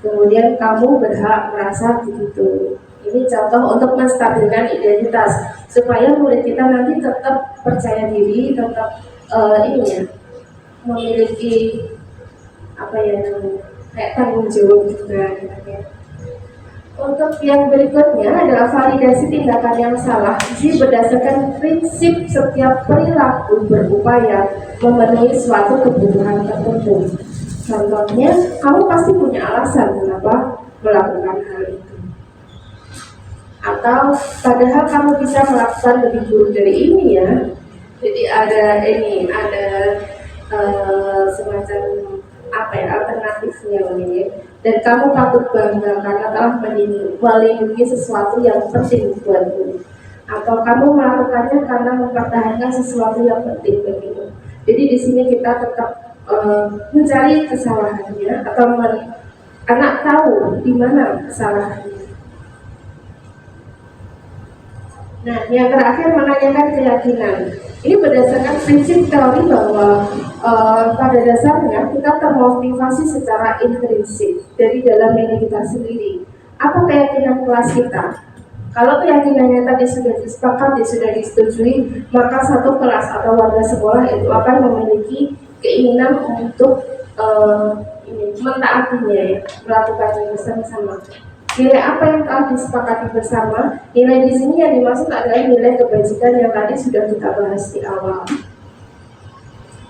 Kemudian kamu berhak merasa begitu. Ini contoh untuk menstabilkan identitas supaya murid kita nanti tetap percaya diri, tetap memiliki apa ya namanya, kayak tanggung jawab juga. Untuk yang berikutnya adalah validasi tindakan yang salah. Jadi berdasarkan prinsip setiap perilaku berupaya memenuhi suatu kebutuhan tertentu. Contohnya, kamu pasti punya alasan kenapa melakukan hal itu. Atau padahal kamu bisa melakukan lebih buruk dari ini ya. Jadi ada semacam alternatifnya ini. Dan kamu patut bangga karena telah melindungi sesuatu yang penting buatmu. Atau kamu melakukannya karena mempertahankan sesuatu yang penting bagimu. Jadi di sini kita tetap mencari kesalahannya atau anak tahu di mana kesalahannya. Nah, yang terakhir menanyakan keyakinan. Ini berdasarkan prinsip teori bahwa pada dasarnya kita termotivasi secara intrinsik dari dalam diri kita sendiri. Apa keyakinan kelas kita? Kalau keyakinannya tadi sudah disepakati, sudah disetujui, maka satu kelas atau warga sekolah itu akan memiliki keinginan untuk mentaatinya, melakukannya bersama-sama. Nilai apa yang telah disepakati bersama? Nilai di sini yang dimaksud adalah nilai kebajikan yang tadi sudah kita bahas di awal.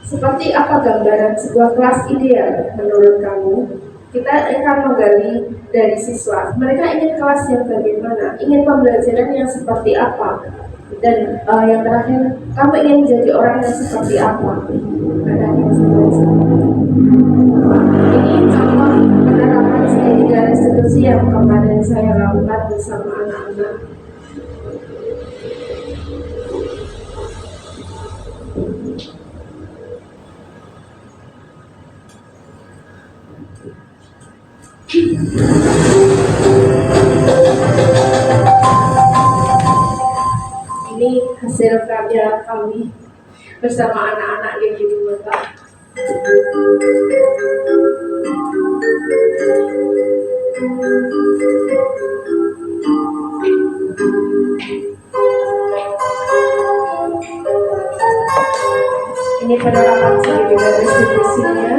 Seperti apa gambaran sebuah kelas ideal menurut kamu? Kita akan menggali dari siswa. Mereka ingin kelas yang bagaimana? Ingin pembelajaran yang seperti apa? Dan yang terakhir, kamu ingin menjadi orang yang seperti apa? Ada yang seperti ini contoh penerapan tiga restitusi yang kemarin saya lakukan bersama anak-anak. Ini hasil karya kami bersama anak-anak yang di Bapak. Ini penerapan segitiga restitusinya.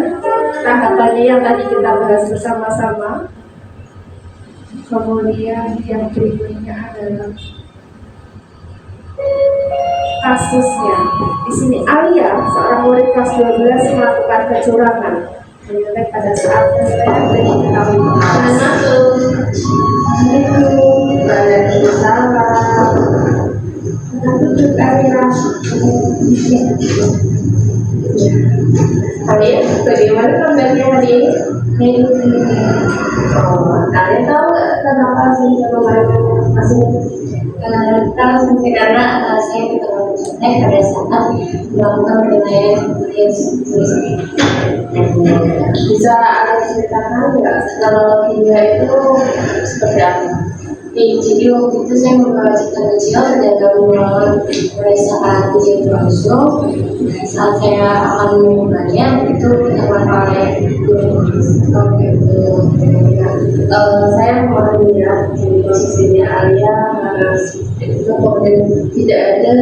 Tahapannya yang tadi kita bahas bersama-sama. Kemudian yang berikutnya adalah kasusnya. Di sini Alia, seorang murid kelas 12 melakukan kecurangan. Menyontek pada saat SPM diketahui pengawasan. Itu ada salah. Tetapi Alia. Kalian bagaimana kabarnya hari ini? Kalian tahu nggak kenapa sih kemarin masih? Tahu sih karena saya ketemu pada saat melakukan penilaian tulis. Bisa ada ceritakan nggak kalau dia itu seperti apa? Jadi waktu itu saya membawa cerita kecil dan gabungan mulai saat ujian berlangsung. Saat saya akan mengumumkannya itu ditemukan oleh guru. Saya mohon lihat di posisinya Alia karena itu kemudian tidak ada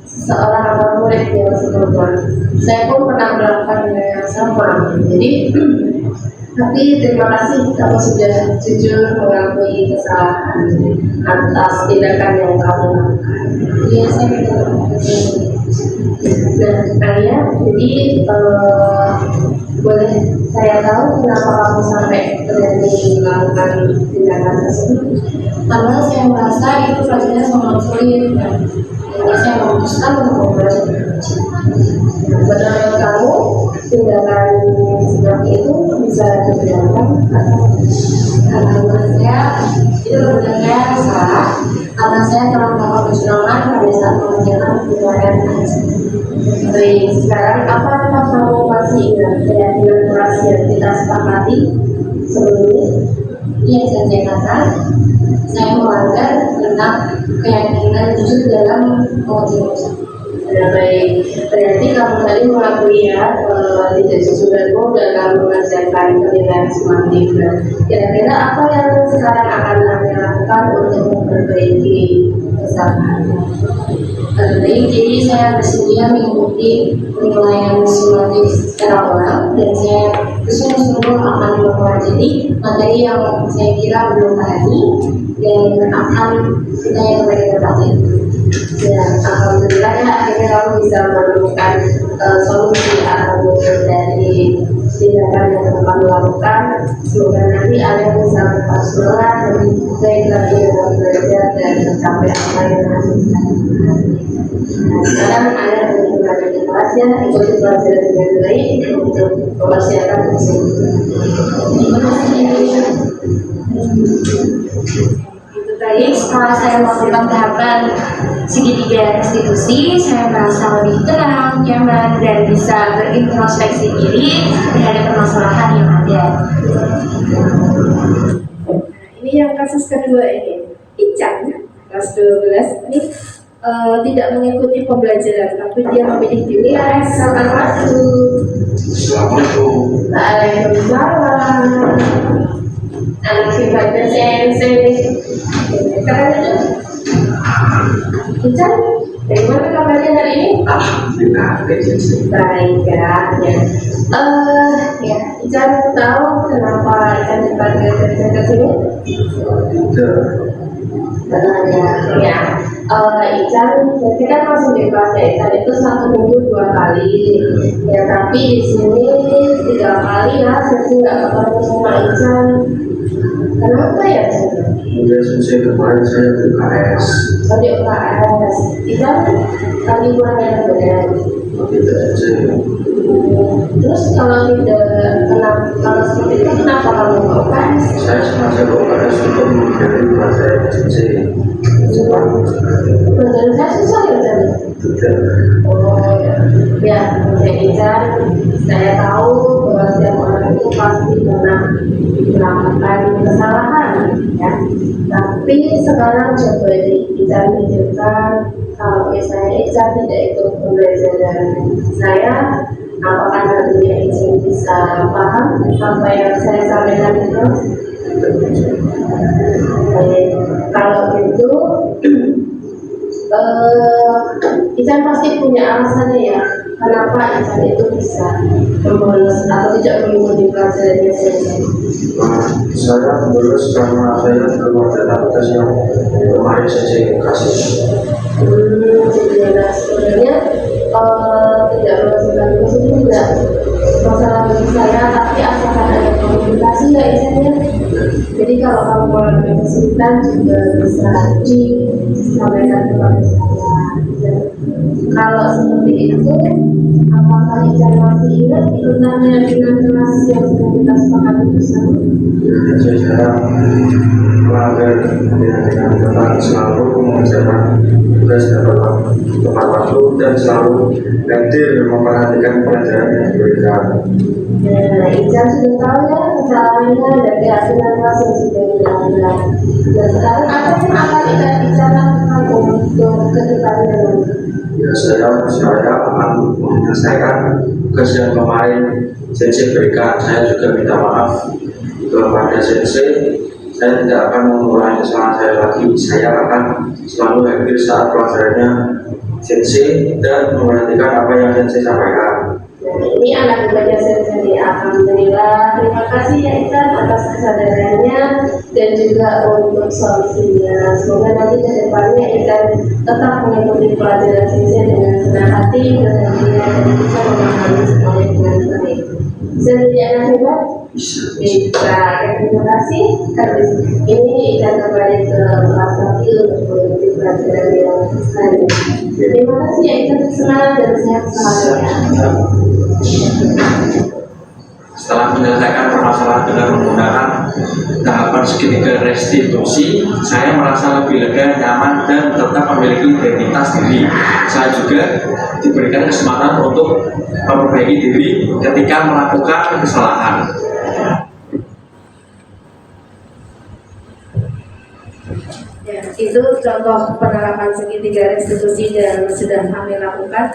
seorang anak murid yang sempurna. Saya pun pernah melakukan hal yang sama. Jadi tapi terima kasih kamu sudah jujur mengakui kesalahan atas tindakan yang kamu lakukan. Iya, saya betul. Nah, Alia, jadi boleh saya tahu kenapa kamu sampai berani melakukan tindakan tersebut? Karena saya merasa itu pelajarannya sangat sulit dan saya memutuskan untuk belajar. Menurut kamu tindakan seperti itu bisa dibenarkan atau salah karena saya telah melakukan kecurangan pada saat mengerjakan penilaian ASN. Baik, sekarang apakah kamu masih ingat keyakinan keras yang kita sepakati sebelumnya? Yang saya katakan, saya melanggar tentang keyakinan jujur dalam mengerjakan usaha. Nah, baik, berarti kamu tadi mengakui ya tidak jujur dalam mengerjakan penilaian sumatif. Kira-kira apa yang sekarang akan Anda lakukan untuk memperbaiki kesalahan? Baik, jadi saya bersedia mengikuti penilaian sumatif secara ulang dan saya bersungguh-sungguh akan mempelajari materi yang saya kira belum pahami dan akan bertanya kepada Bapak. Ya, alhamdulillah ya akhirnya kamu bisa menemukan solusi atau dari tindakan yang telah kamu lakukan. Semoga nanti Anda bisa berpasuran lebih baik lagi dalam belajar dan mencapai apa yang Anda inginkan. Nah, sekarang Anda berada di kelas ya, ikuti pelajaran dengan baik untuk mempersiapkan tersebut. Terima kasih. Baik, setelah saya melakukan tahapan segitiga restitusi, saya merasa lebih tenang, nyaman, dan bisa berintrospeksi diri terhadap permasalahan yang ada. Ini yang kasus kedua ini, Ican, kelas 12, ini tidak mengikuti pembelajaran, tapi dia memilih diri. Ya, selamat masuk. Assalamualaikum. Waalaikumsalam. Anak sifat sensei. Kapan itu? Ican, dari mana kabarnya hari ini? Alhamdulillah, Baik ya. Ya, Ican tahu kenapa Ican dipanggil kerja ke sini? Ya. Ican, jadi kan masuk di kelas Ican itu 1 minggu 2 kali. Ya, tapi di sini 3 kali ya. Saya sih nggak ketemu sama Ican. Kenapa ya, Ican? Ya, selesai kemarin saya ke UKS. Tadi UKS. Ican tadi bulannya benar. Tidak selesai. Terus kalau tidak kalau seperti itu kenapa kamu ke UKS? Saya sengaja ke UKS untuk menghindari pelajaran selesai. Pelajaran saya susah ya, Ican? Tidak. Oh ya, jadi Ican, saya tahu bahwa setiap orang itu pasti pernah melakukan kesalahan, ya. Tapi sekarang coba Ican pikirkan, kalau misalnya Ican tidak ikut pembelajaran saya, apakah nantinya Ican bisa paham apa yang saya sampaikan itu? Kalau itu Ican pasti punya alasannya ya, kenapa Ican itu bisa membolos atau tidak mengikuti pelajarannya saja. Saya lulus karena saya belum ada tugas yang kemarin saya kasih. Jadi sebenarnya tidak menghasilkan tugas itu tidak masalah bagi saya, tapi asalkan ada komunikasi ya Ican ya. Jadi kalau kamu mengalami kesulitan juga bisa disampaikan kepada saya. Kalau seperti itu, apakah Ican masih ingat tentangnya dengan kelas yang sudah kita sepakati bersama? Saya jarang melanggar dengan tepat, selalu mengerjakan tugas tepat waktu dan selalu hadir memperhatikan pelajaran yang diberikan. Nah, Ican sudah tahu ya kesalahannya dan keyakinan kelas yang sudah dilakukan. Dan sekarang apa yang akan Ican bicarakan untuk kedepannya? Ya, saya akan menyelesaikan tugas yang kemarin sensei berikan. Saya juga minta maaf kepada sensei. Saya tidak akan mengulangi kesalahan saya lagi. Saya akan selalu hadir saat pelajarannya sensei dan memperhatikan apa yang sensei sampaikan. Nah, ini anak belajar sensei. Alhamdulillah, terima kasih ya Ican atas kesadarannya dan juga untuk solusinya. Semoga nanti ke depannya Ican tetap mengikuti pelajaran sensei dengan senang hati dan tentunya bisa memahami semuanya dengan baik. Bisa jadi anak hebat? Bisa. Terima kasih. Habis ini Ican kembali ke kelas 1 untuk mengikuti pelajaran yang lain. Terima kasih ya Ican, semangat dan sehat selalu ya. Setelah menyelesaikan permasalahan dengan menggunakan tahapan segitiga restitusi, saya merasa lebih lega, nyaman, dan tetap memiliki identitas diri. Saya juga diberikan kesempatan untuk memperbaiki diri ketika melakukan kesalahan. Ya, itu contoh penerapan segitiga restitusi yang sedang kami lakukan.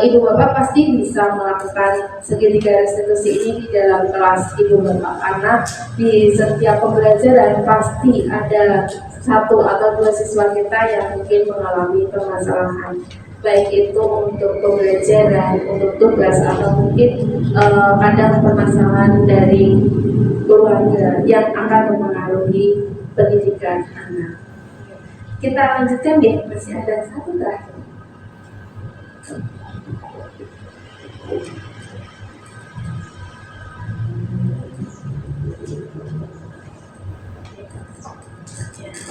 Ibu bapak pasti bisa melakukan segitiga restitusi ini di dalam kelas ibu bapak, karena di setiap pembelajaran pasti ada satu atau dua siswa kita yang mungkin mengalami permasalahan, baik itu untuk pembelajaran, untuk tugas, atau mungkin kadang permasalahan dari keluarga yang akan mempengaruhi pendidikan anak. Kita lanjutkan ya, masih ada satu terakhir.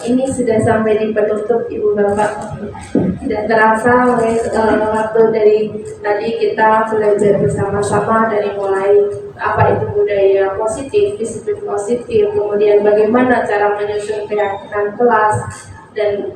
Ini sudah sampai di penutup Ibu Bapak. Tidak terasa waktu dari tadi kita belajar bersama-sama dari mulai apa itu budaya positif, disiplin positif, kemudian bagaimana cara menyusun keyakinan kelas, dan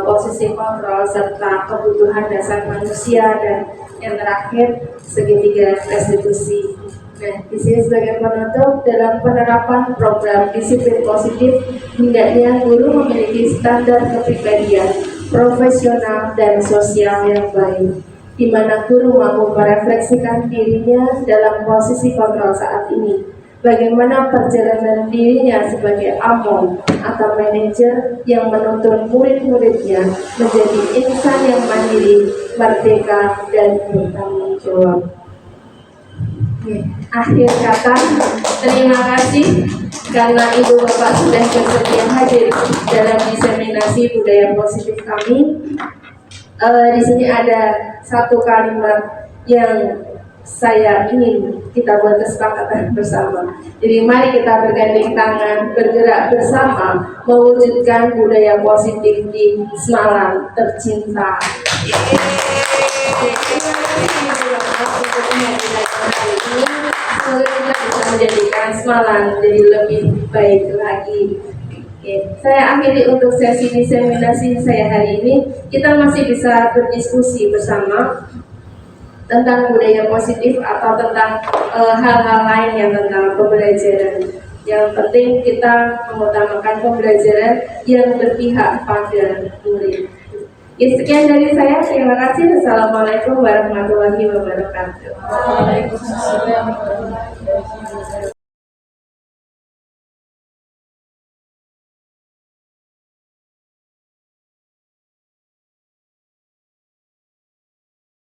posisi kontrol serta kebutuhan dasar manusia, dan yang terakhir segitiga restitusi. Nah, di sini sebagai penutup, dalam penerapan program disiplin positif, hendaknya guru memiliki standar kepribadian profesional dan sosial yang baik, di mana guru mampu merefleksikan dirinya dalam posisi kontrol saat ini. Bagaimana perjalanan dirinya sebagai among atau manajer yang menuntun murid-muridnya menjadi insan yang mandiri, merdeka, dan bertanggung jawab. Akhir kata, terima kasih karena Ibu Bapak sudah bersedia hadir dalam diseminasi budaya positif kami. Di sini ada satu kalimat yang saya ingin kita buat kesepakatan bersama. Jadi mari kita bergandeng tangan, bergerak bersama, mewujudkan budaya positif di Semalang tercinta. Semoga kita bisa menjadikan Semalang jadi lebih baik lagi. Saya akhiri untuk sesi diseminasi saya hari ini. Kita masih bisa berdiskusi bersama tentang budaya positif atau tentang hal-hal lain yang tentang pembelajaran. Yang penting kita mengutamakan pembelajaran yang berpihak pada murid. Sekian dari saya, terima kasih. Assalamualaikum warahmatullahi wabarakatuh. Waalaikumsalam.